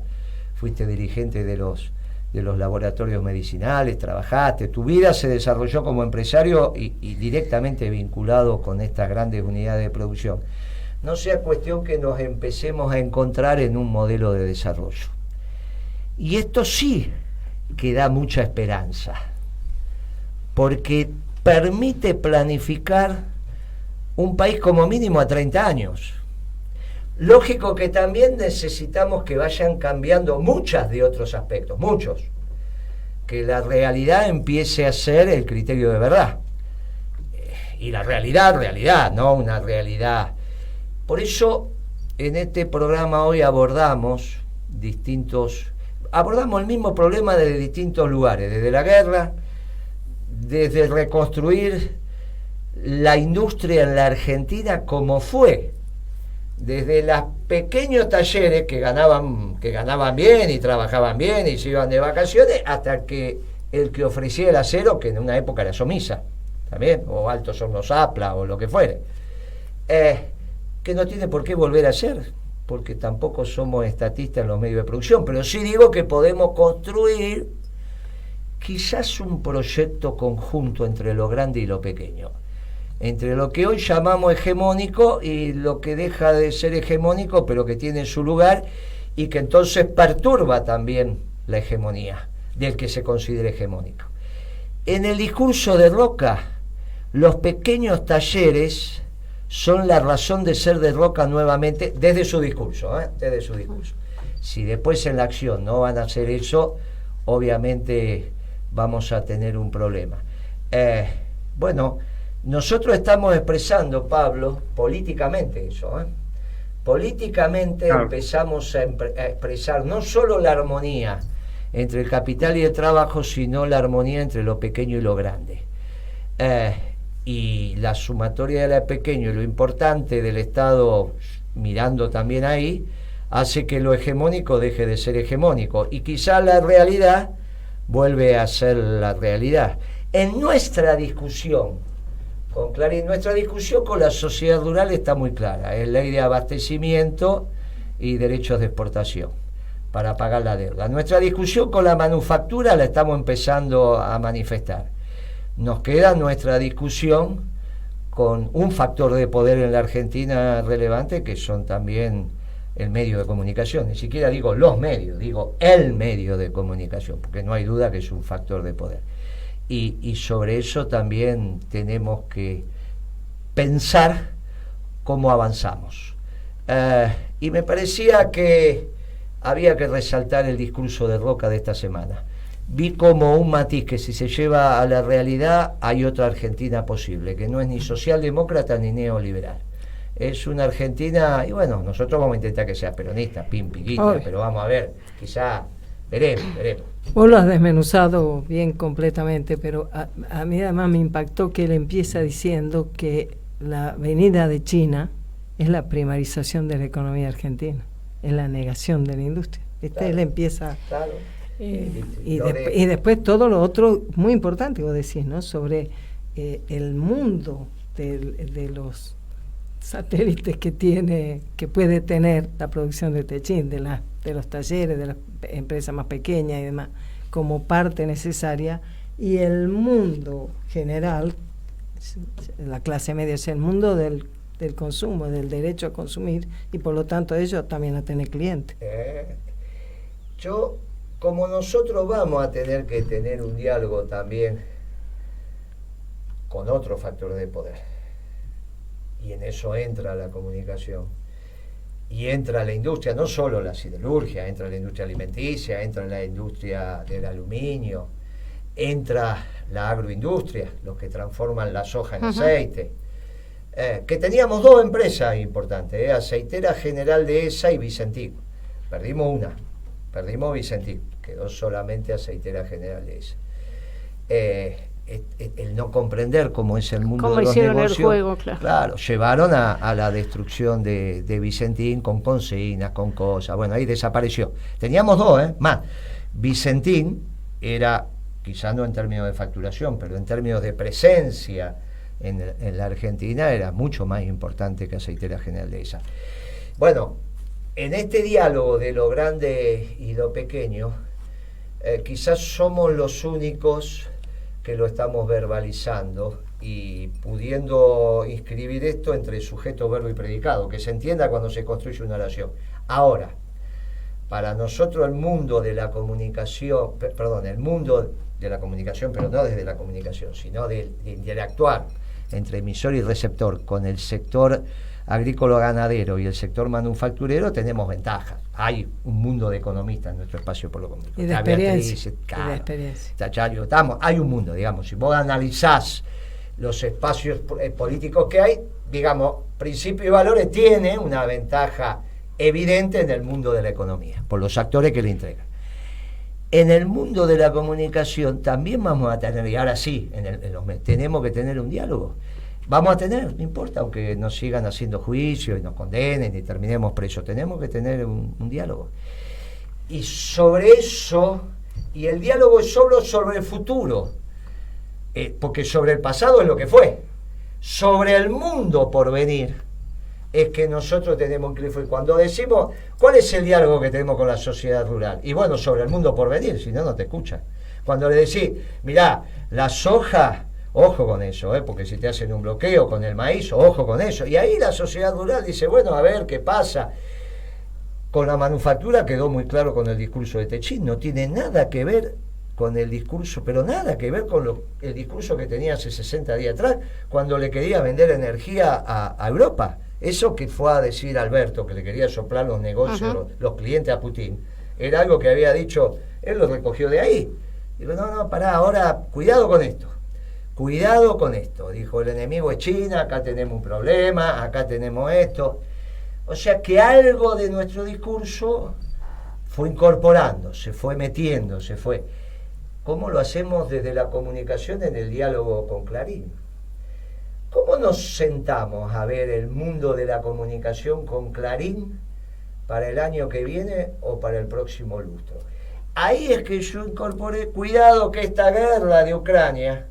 fuiste dirigente de los laboratorios medicinales, trabajaste, tu vida se desarrolló como empresario y directamente vinculado con estas grandes unidades de producción. No sea cuestión que nos empecemos a encontrar en un modelo de desarrollo. Y esto sí que da mucha esperanza, porque permite planificar un país como mínimo a 30 años. Lógico que también necesitamos que vayan cambiando muchos de otros aspectos, que la realidad empiece a ser el criterio de verdad. Y la realidad, no una realidad. Por eso, en este programa hoy abordamos el mismo problema desde distintos lugares, desde la guerra, desde reconstruir la industria en la Argentina como fue, desde los pequeños talleres que ganaban bien y trabajaban bien y se iban de vacaciones, hasta que el que ofrecía el acero, que en una época era Somisa, también, o Altos Hornos Apla, o lo que fuere, que no tiene por qué volver a ser, porque tampoco somos estatistas en los medios de producción, pero sí digo que podemos construir quizás un proyecto conjunto entre lo grande y lo pequeño, entre lo que hoy llamamos hegemónico y lo que deja de ser hegemónico, pero que tiene su lugar y que entonces perturba también la hegemonía del que se considera hegemónico. En el discurso de Roca, los pequeños talleres son la razón de ser de Roca nuevamente, desde su discurso. Si después en la acción no van a hacer eso, obviamente vamos a tener un problema. Nosotros estamos expresando, Pablo, políticamente eso, Políticamente empezamos a expresar no solo la armonía entre el capital y el trabajo, sino la armonía entre lo pequeño y lo grande. Y la sumatoria de lo pequeño y lo importante del Estado, mirando también ahí, hace que lo hegemónico deje de ser hegemónico, y quizá la realidad vuelve a ser la realidad. En nuestra discusión con Clarín, nuestra discusión con la sociedad rural está muy clara: es ley de abastecimiento y derechos de exportación para pagar la deuda. Nuestra discusión con la manufactura la estamos empezando a manifestar. Nos queda nuestra discusión con un factor de poder en la Argentina relevante, que son también el medio de comunicación. Ni siquiera digo los medios, digo el medio de comunicación, porque no hay duda que es un factor de poder. Y sobre eso también tenemos que pensar cómo avanzamos. Y me parecía que había que resaltar el discurso de Roca de esta semana. Vi como un matiz que, si se lleva a la realidad, hay otra Argentina posible, que no es ni socialdemócrata ni neoliberal. Es una Argentina, y bueno, nosotros vamos a intentar que sea peronista, piquita, pero vamos a ver, quizá veremos. Vos lo has desmenuzado bien completamente, pero a mí además me impactó que él empieza diciendo que la venida de China es la primarización de la economía argentina, es la negación de la industria. Claro, él empieza... Claro. Y después todo lo otro muy importante que vos decís, ¿no? Sobre el mundo de los satélites que puede tener la producción de Techín, de los talleres, de las empresas más pequeñas y demás, como parte necesaria, y el mundo general, la clase media, es el mundo del consumo, del derecho a consumir, y por lo tanto ellos también a tener clientes. Como nosotros vamos a tener que tener un diálogo también con otro factor de poder, y en eso entra la comunicación, y entra la industria, no solo la siderurgia, entra la industria alimenticia, entra la industria del aluminio, entra la agroindustria, los que transforman la soja en aceite, que teníamos dos empresas importantes, Aceitera General Dehesa y Vicentín. Perdimos Vicentín, quedó solamente Aceitera General Dehesa. El no comprender cómo es el mundo de los negocios, el juego, claro, llevaron a la destrucción de Vicentín, con consignas, con cosas. Bueno, ahí desapareció. Teníamos dos, más. Vicentín era, quizá no en términos de facturación, pero en términos de presencia en la Argentina, era mucho más importante que Aceitera General Dehesa. Bueno, en este diálogo de lo grande y lo pequeño, quizás somos los únicos que lo estamos verbalizando y pudiendo inscribir esto entre sujeto, verbo y predicado, que se entienda cuando se construye una oración. Ahora, para nosotros el mundo de la comunicación, pero no desde la comunicación, sino de interactuar entre emisor y receptor con el sector agrícola ganadero y el sector manufacturero, tenemos ventajas. Hay un mundo de economistas en nuestro espacio por lo comunitario. Y de experiencia. Hay un mundo, digamos. Si vos analizás los espacios políticos que hay, digamos, Principios y Valores tiene una ventaja evidente en el mundo de la economía, por los actores que le entregan. En el mundo de la comunicación también vamos a tener, y ahora sí, tenemos que tener un diálogo. Vamos a tener, no importa, aunque nos sigan haciendo juicios y nos condenen y terminemos presos, tenemos que tener un diálogo. Y sobre eso, y el diálogo es solo sobre el futuro, porque sobre el pasado es lo que fue. Sobre el mundo por venir es que nosotros tenemos que... Cuando decimos, ¿cuál es el diálogo que tenemos con la sociedad rural? Y bueno, sobre el mundo por venir, si no, no te escuchan. Cuando le decís, mirá, la soja... Ojo con eso, porque si te hacen un bloqueo con el maíz, ojo con eso. Y ahí la sociedad rural dice, bueno, a ver qué pasa. Con la manufactura quedó muy claro con el discurso de Techín, no tiene nada que ver con el discurso, pero nada que ver con el discurso que tenía hace 60 días atrás, cuando le quería vender energía a Europa. Eso que fue a decir Alberto, que le quería soplar los negocios, los clientes a Putin, era algo que había dicho, él lo recogió de ahí. Digo, no, pará, ahora, cuidado con esto, dijo, el enemigo es China, acá tenemos un problema, acá tenemos esto. O sea que algo de nuestro discurso fue incorporando, se fue metiendo, se fue. ¿Cómo lo hacemos desde la comunicación en el diálogo con Clarín? ¿Cómo nos sentamos a ver el mundo de la comunicación con Clarín para el año que viene o para el próximo lustro? Ahí es que yo incorporé, cuidado que esta guerra de Ucrania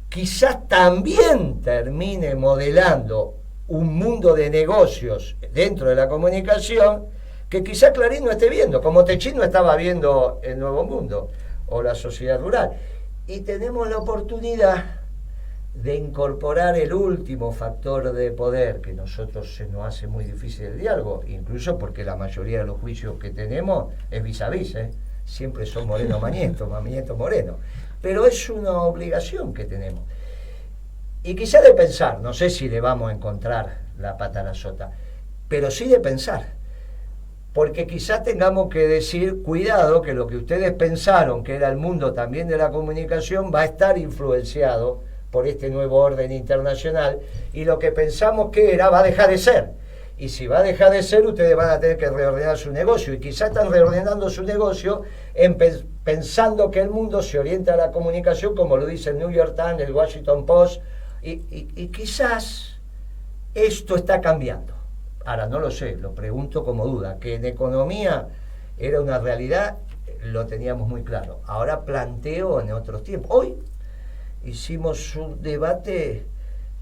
quizás también termine modelando un mundo de negocios dentro de la comunicación que quizás Clarín no esté viendo, como Techín no estaba viendo el Nuevo Mundo o la sociedad rural. Y tenemos la oportunidad de incorporar el último factor de poder que nosotros se nos hace muy difícil el diálogo, incluso porque la mayoría de los juicios que tenemos es vis a vis, siempre son Moreno Mañeto, Mañeto Moreno, pero es una obligación que tenemos. Y quizá de pensar, no sé si le vamos a encontrar la pata a la sota, pero sí de pensar, porque quizás tengamos que decir, cuidado, que lo que ustedes pensaron que era el mundo también de la comunicación va a estar influenciado por este nuevo orden internacional, y lo que pensamos que era va a dejar de ser. Y si va a dejar de ser, ustedes van a tener que reordenar su negocio, y quizás están reordenando su negocio pensando que el mundo se orienta a la comunicación, como lo dice el New York Times, el Washington Post, y quizás esto está cambiando. Ahora no lo sé, lo pregunto como duda, que en economía era una realidad, lo teníamos muy claro. Ahora planteo en otros tiempos. Hoy hicimos un debate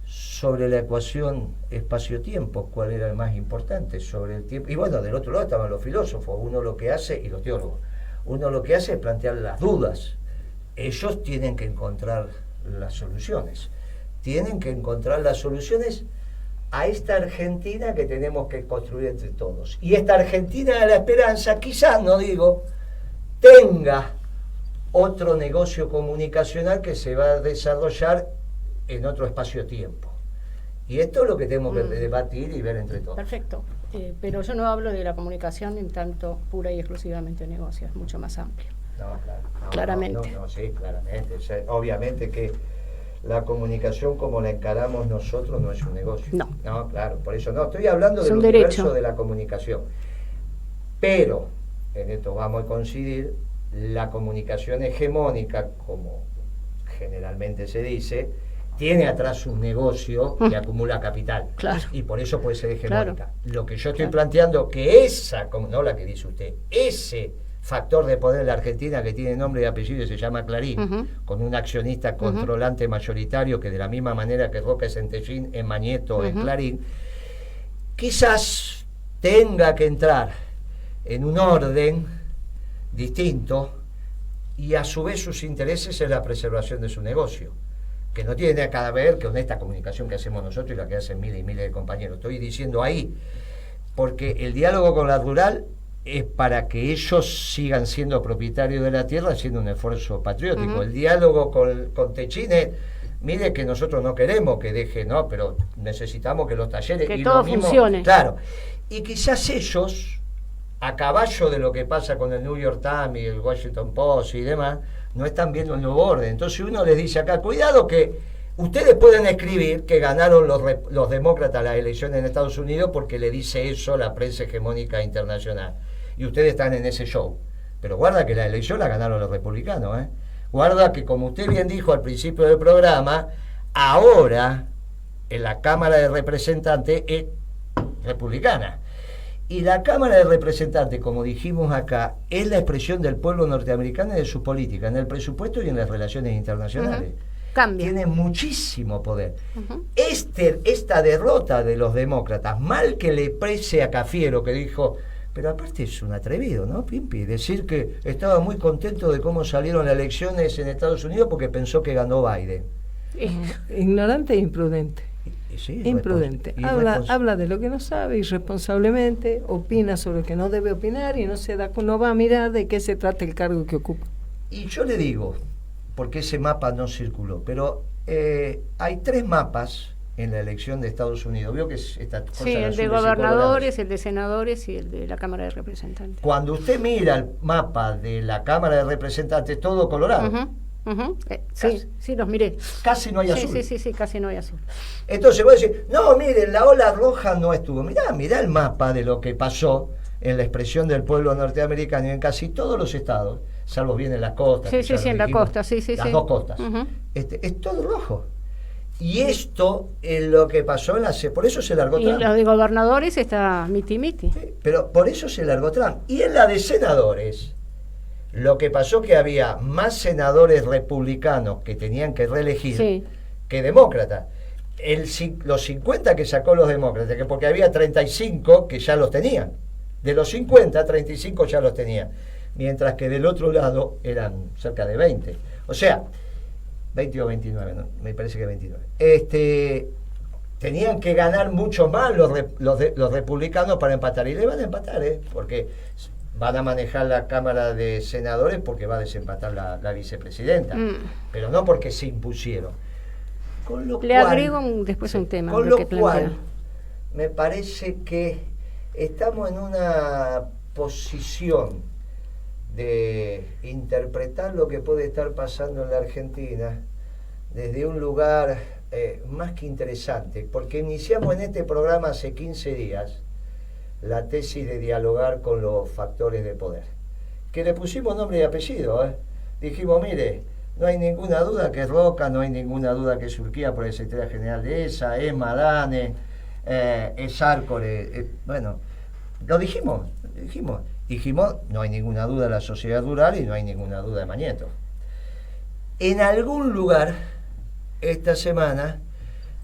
sobre la ecuación espacio-tiempo, cuál era el más importante sobre el tiempo. Y bueno, del otro lado estaban los filósofos, uno lo que hace, y los teólogos, uno lo que hace es plantear las dudas. Ellos tienen que encontrar las soluciones. Tienen que encontrar las soluciones a esta Argentina que tenemos que construir entre todos. Y esta Argentina de la esperanza, quizás, no digo, tenga otro negocio comunicacional que se va a desarrollar en otro espacio-tiempo. Y esto es lo que tenemos que debatir y ver entre todos. Perfecto. Pero yo no hablo de la comunicación en tanto pura y exclusivamente de negocios, es mucho más amplio. No, claro. No, claramente. Sí, claramente. O sea, obviamente que la comunicación como la encaramos nosotros no es un negocio. No, claro, por eso no. Estoy hablando del universo de la comunicación. Pero, en esto vamos a coincidir, la comunicación hegemónica, como generalmente se dice, tiene atrás un negocio que acumula capital. Claro. Y por eso puede ser hegemónica. Claro. Lo que yo estoy planteando, que esa, no la que dice usted, ese factor de poder en la Argentina que tiene nombre y apellido y se llama Clarín, con un accionista controlante mayoritario que de la misma manera que Roca es en Techín, en Mañeto, en Clarín, quizás tenga que entrar en un orden distinto, y a su vez sus intereses es la preservación de su negocio, que no tiene nada que ver con esta comunicación que hacemos nosotros y la que hacen miles y miles de compañeros. Estoy diciendo ahí, porque el diálogo con la rural es para que ellos sigan siendo propietarios de la tierra haciendo un esfuerzo patriótico. El diálogo con Techín es, mire que nosotros no queremos que deje, no, pero necesitamos que los talleres que y todo lo mismo, funcione. Claro. Y quizás ellos, a caballo de lo que pasa con el New York Times y el Washington Post y demás, no están viendo el nuevo orden. Entonces uno les dice acá, cuidado que ustedes pueden escribir que ganaron los demócratas las elecciones en Estados Unidos porque le dice eso la prensa hegemónica internacional. Y ustedes están en ese show. Pero guarda que la elección la ganaron los republicanos, Guarda que, como usted bien dijo al principio del programa, ahora en la Cámara de Representantes es republicana. Y la Cámara de Representantes, como dijimos acá, es la expresión del pueblo norteamericano y de su política, en el presupuesto y en las relaciones internacionales. Cambia. Tiene muchísimo poder. Esta derrota de los demócratas, mal que le pese a Cafiero, que dijo, pero aparte es un atrevido, ¿no, Pimpi? Decir que estaba muy contento de cómo salieron las elecciones en Estados Unidos porque pensó que ganó Biden. Ignorante e imprudente. Sí, imprudente. Habla de lo que no sabe irresponsablemente, opina sobre lo que no debe opinar y no va a mirar de qué se trata el cargo que ocupa. Y yo le digo, porque ese mapa no circuló, pero hay 3 mapas en la elección de Estados Unidos. Veo que esta cosa sí, el de gobernadores, el de senadores y el de la Cámara de Representantes. Cuando usted mira el mapa de la Cámara de Representantes, todo colorado. Sí, los miré. Casi no hay azul. Sí, casi no hay azul. Entonces vos decís, no, miren, la ola roja no estuvo. Mirá el mapa de lo que pasó en la expresión del pueblo norteamericano y en casi todos los estados, salvo bien en las costas. Sí, en la costa, sí. Las dos costas. Es todo rojo. Y esto es lo que pasó por eso se largó Trump. Y los de gobernadores está miti. Sí, pero por eso se largó Trump. Y en la de senadores, lo que pasó que había más senadores republicanos que tenían que reelegir que demócratas. Los 50 que sacó los demócratas, que porque había 35 que ya los tenían. De los 50, 35 ya los tenían. Mientras que del otro lado eran cerca de 20. O sea, 20 o 29, ¿no? Me parece que 29. Tenían que ganar mucho más los republicanos para empatar. Y le van a empatar, porque van a manejar la Cámara de Senadores porque va a desempatar la vicepresidenta. Pero no porque se impusieron. Le agrego después un tema. Con lo cual, me parece que estamos en una posición de interpretar lo que puede estar pasando en la Argentina desde un lugar más que interesante, porque iniciamos en este programa hace 15 días la tesis de dialogar con los factores de poder, que le pusimos nombre y apellido. Dijimos, mire, no hay ninguna duda que es Roca, no hay ninguna duda que es Urquía por el secretario general de ESA, es Madane, es Árcore, bueno, lo dijimos, no hay ninguna duda de la sociedad rural y no hay ninguna duda de Mañeto. En algún lugar, esta semana,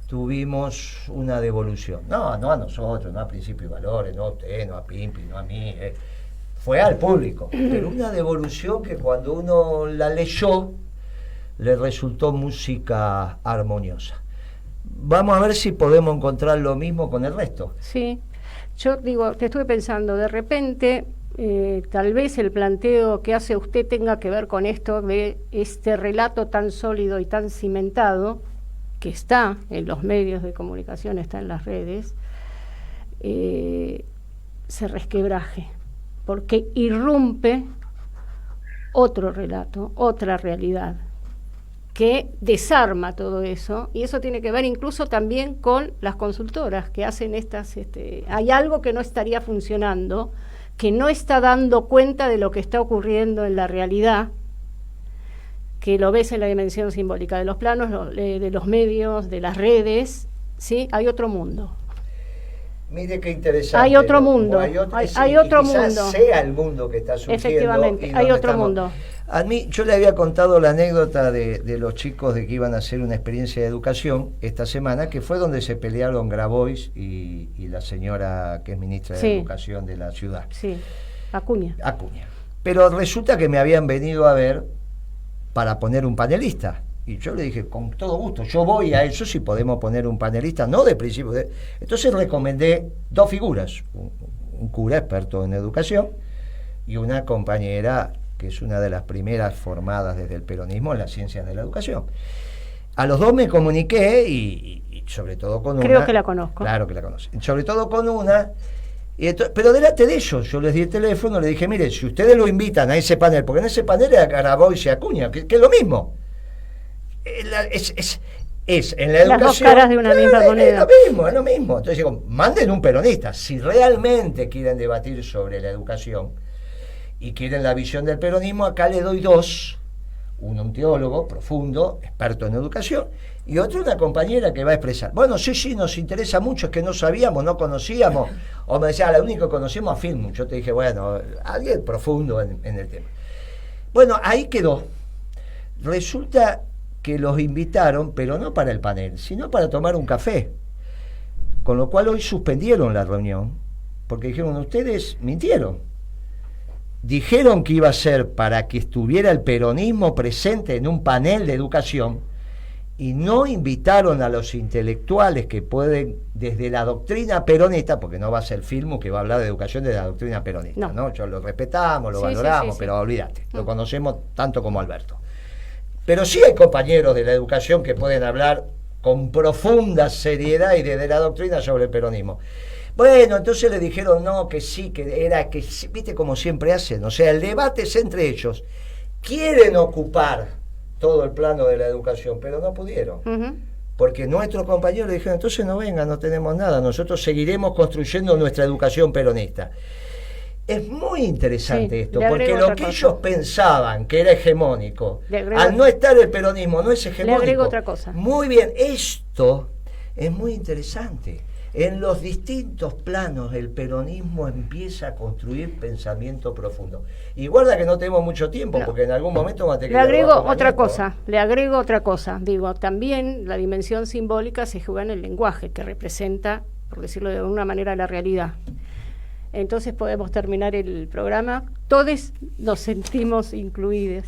tuvimos una devolución. No a nosotros, no a Principio y Valores, no a usted, no a Pimpi, no a mí. Fue al público. Pero una devolución que cuando uno la leyó, le resultó música armoniosa. Vamos a ver si podemos encontrar lo mismo con el resto. Sí. Yo digo, te estuve pensando, de repente, tal vez el planteo que hace usted tenga que ver con esto de este relato tan sólido y tan cimentado, que está en los medios de comunicación, está en las redes, se resquebraje, porque irrumpe otro relato, otra realidad, que desarma todo eso, y eso tiene que ver incluso también con las consultoras que hacen estas, hay algo que no estaría funcionando, que no está dando cuenta de lo que está ocurriendo en la realidad, que lo ves en la dimensión simbólica de los planos, de los medios, de las redes, ¿sí? Hay otro mundo. Mire qué interesante. Hay otro mundo, hay otro quizás mundo. Sea el mundo que está surgiendo. Efectivamente, hay otro mundo. A mí, yo le había contado la anécdota de los chicos de que iban a hacer una experiencia de educación esta semana, que fue donde se pelearon Grabois y la señora que es ministra de Educación de la ciudad. Sí, Acuña. Pero resulta que me habían venido a ver para poner un panelista. Y yo le dije, con todo gusto, yo voy a eso si podemos poner un panelista, no de principio. Entonces recomendé dos figuras, un cura experto en educación y una compañera que es una de las primeras formadas desde el peronismo en las ciencias de la educación. A los dos me comuniqué y sobre todo con una... Creo que la conozco. Claro que la conoce. Sobre todo con una... pero delante de ellos, yo les di el teléfono, les dije, mire, si ustedes lo invitan a ese panel, porque en ese panel era Grabois y Acuña, que es lo mismo. Es en la educación. Las dos caras de una misma moneda. Es lo mismo. Entonces digo, manden un peronista. Si realmente quieren debatir sobre la educación y quieren la visión del peronismo, acá le doy dos. Uno, un teólogo profundo, experto en educación, y otro, una compañera que va a expresar. Bueno, sí, nos interesa mucho, es que no sabíamos, no conocíamos. O me decía, la única que conocíamos a Film. Yo te dije, bueno, alguien profundo en el tema. Bueno, ahí quedó. Resulta que los invitaron, pero no para el panel, sino para tomar un café. Con lo cual hoy suspendieron la reunión, porque dijeron, ustedes mintieron. Dijeron que iba a ser para que estuviera el peronismo presente en un panel de educación y no invitaron a los intelectuales que pueden, desde la doctrina peronista, porque no va a ser Filmo que va a hablar de educación desde la doctrina peronista, ¿no? Yo lo respetamos, lo valoramos, pero olvídate, lo conocemos tanto como Alberto. Pero sí hay compañeros de la educación que pueden hablar con profunda seriedad y desde la doctrina sobre el peronismo. Bueno, entonces le dijeron no, que sí, que sí, viste como siempre hacen, o sea, el debate es entre ellos. Quieren ocupar todo el plano de la educación, pero no pudieron. Ujú. Porque nuestros compañeros dijeron, entonces no vengan, no tenemos nada, nosotros seguiremos construyendo nuestra educación peronista. Es muy interesante Sí, esto, le porque agrego lo otra que cosa. ellos pensaban que era hegemónico, Le agrego- al no estar el peronismo no es hegemónico. agrego otra cosa. Muy bien, esto es muy interesante. En los distintos planos el peronismo empieza a construir pensamiento profundo. Y guarda que no tenemos mucho tiempo, No. porque en algún momento va a tener Le que agrego dialogar con otra Mañeto. cosa, le agrego otra cosa. Digo, también la dimensión simbólica se juega en el lenguaje, que representa, por decirlo de alguna manera, la realidad. Entonces podemos terminar el programa. Todos nos sentimos incluidos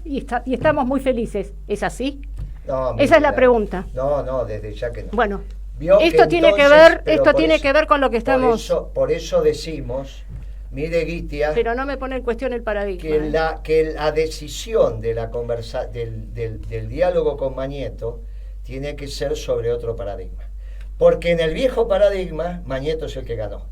y estamos muy felices. ¿Es así? No, Esa es la mira, pregunta. No, desde ya que no. Bueno, Vio que esto tiene que entonces, ver, pero esto por tiene eso- que ver con lo que estamos. Por eso decimos, mire Guitia, Pero no me pone en cuestión el paradigma. que la decisión de la del diálogo con Mañeto tiene que ser sobre otro paradigma. Porque en el viejo paradigma, Mañeto es el que ganó.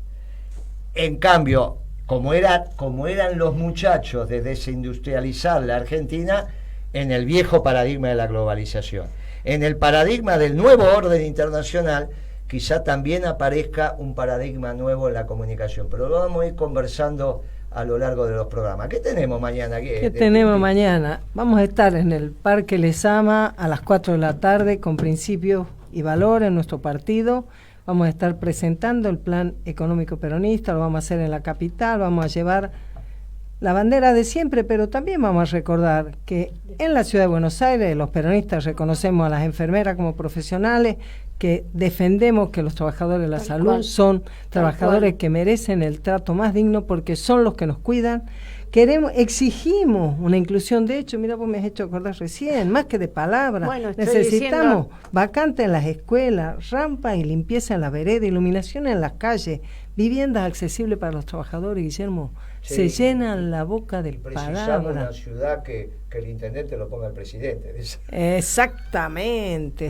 En cambio, como eran los muchachos de desindustrializar la Argentina, en el viejo paradigma de la globalización. En el paradigma del nuevo orden internacional, quizá también aparezca un paradigma nuevo en la comunicación, pero lo vamos a ir conversando a lo largo de los programas. ¿Qué tenemos mañana? ¿Qué tenemos mañana? Vamos a estar en el Parque Lezama a las 4 de la tarde con principios y valores en nuestro partido. Vamos a estar presentando el plan económico peronista, lo vamos a hacer en la capital, vamos a llevar la bandera de siempre, pero también vamos a recordar que en la ciudad de Buenos Aires los peronistas reconocemos a las enfermeras como profesionales, que defendemos que los trabajadores de la salud son trabajadores que merecen el trato más digno porque son los que nos cuidan. Exigimos una inclusión, de hecho, mira, vos me has hecho acordar recién, más que de palabras, Bueno, estoy necesitamos diciendo... vacantes en las escuelas, rampas y limpieza en las veredas, iluminación en las calles, viviendas accesibles para los trabajadores, Guillermo. Sí, se llenan la boca de precisamos palabras. una ciudad que el intendente lo ponga el presidente. Exactamente.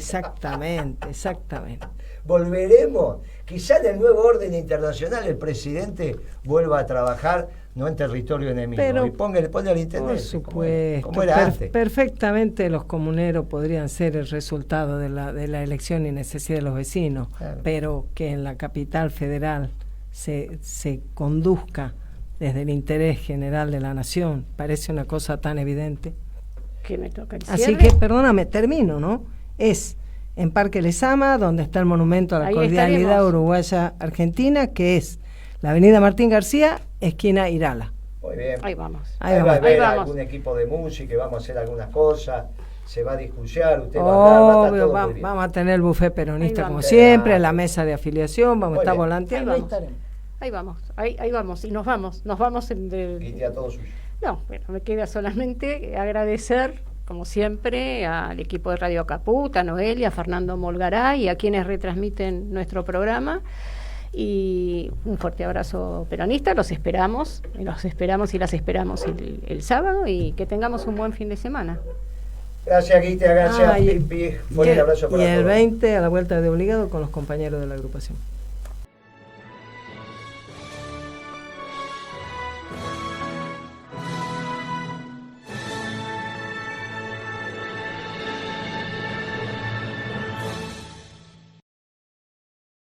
Volveremos, quizá en el nuevo orden internacional el presidente vuelva a trabajar no en territorio enemigo, pero y pone al intendente, por supuesto, como era antes. Perfectamente los comuneros podrían ser el resultado de la elección y necesidad de los vecinos, Claro. pero que en la capital federal se conduzca desde el interés general de la nación, parece una cosa tan evidente. Que me toca el Así cierre. que, perdóname, termino, ¿no? Es en Parque Lezama, donde está el monumento a la Ahí cordialidad estaremos. uruguaya-argentina, que es la avenida Martín García, esquina Irala. Muy bien. Ahí vamos. Ahí Ahí va a vamos. haber Ahí vamos. algún equipo de música, vamos a hacer algunas cosas, se va a discusiar, usted va a hablar, va a estar Obvio, todo muy bien. vamos a tener el buffet peronista Ahí como vamos. siempre, la mesa de afiliación, vamos a Muy estar bien. volanteando. Ahí Ahí vamos. estaremos. Ahí vamos, y nos vamos en Y a todo suyo. No, bueno, me queda solamente agradecer, como siempre, al equipo de Radio Caput, a Noelia, a Fernando Molgaray y a quienes retransmiten nuestro programa. Y un fuerte abrazo peronista, los esperamos y las esperamos el sábado, y que tengamos un buen fin de semana. Gracias, Guita, gracias, Ah, y- Pipi. Fuerte abrazo para Y el todos. 20 a la vuelta de obligado con los compañeros de la agrupación.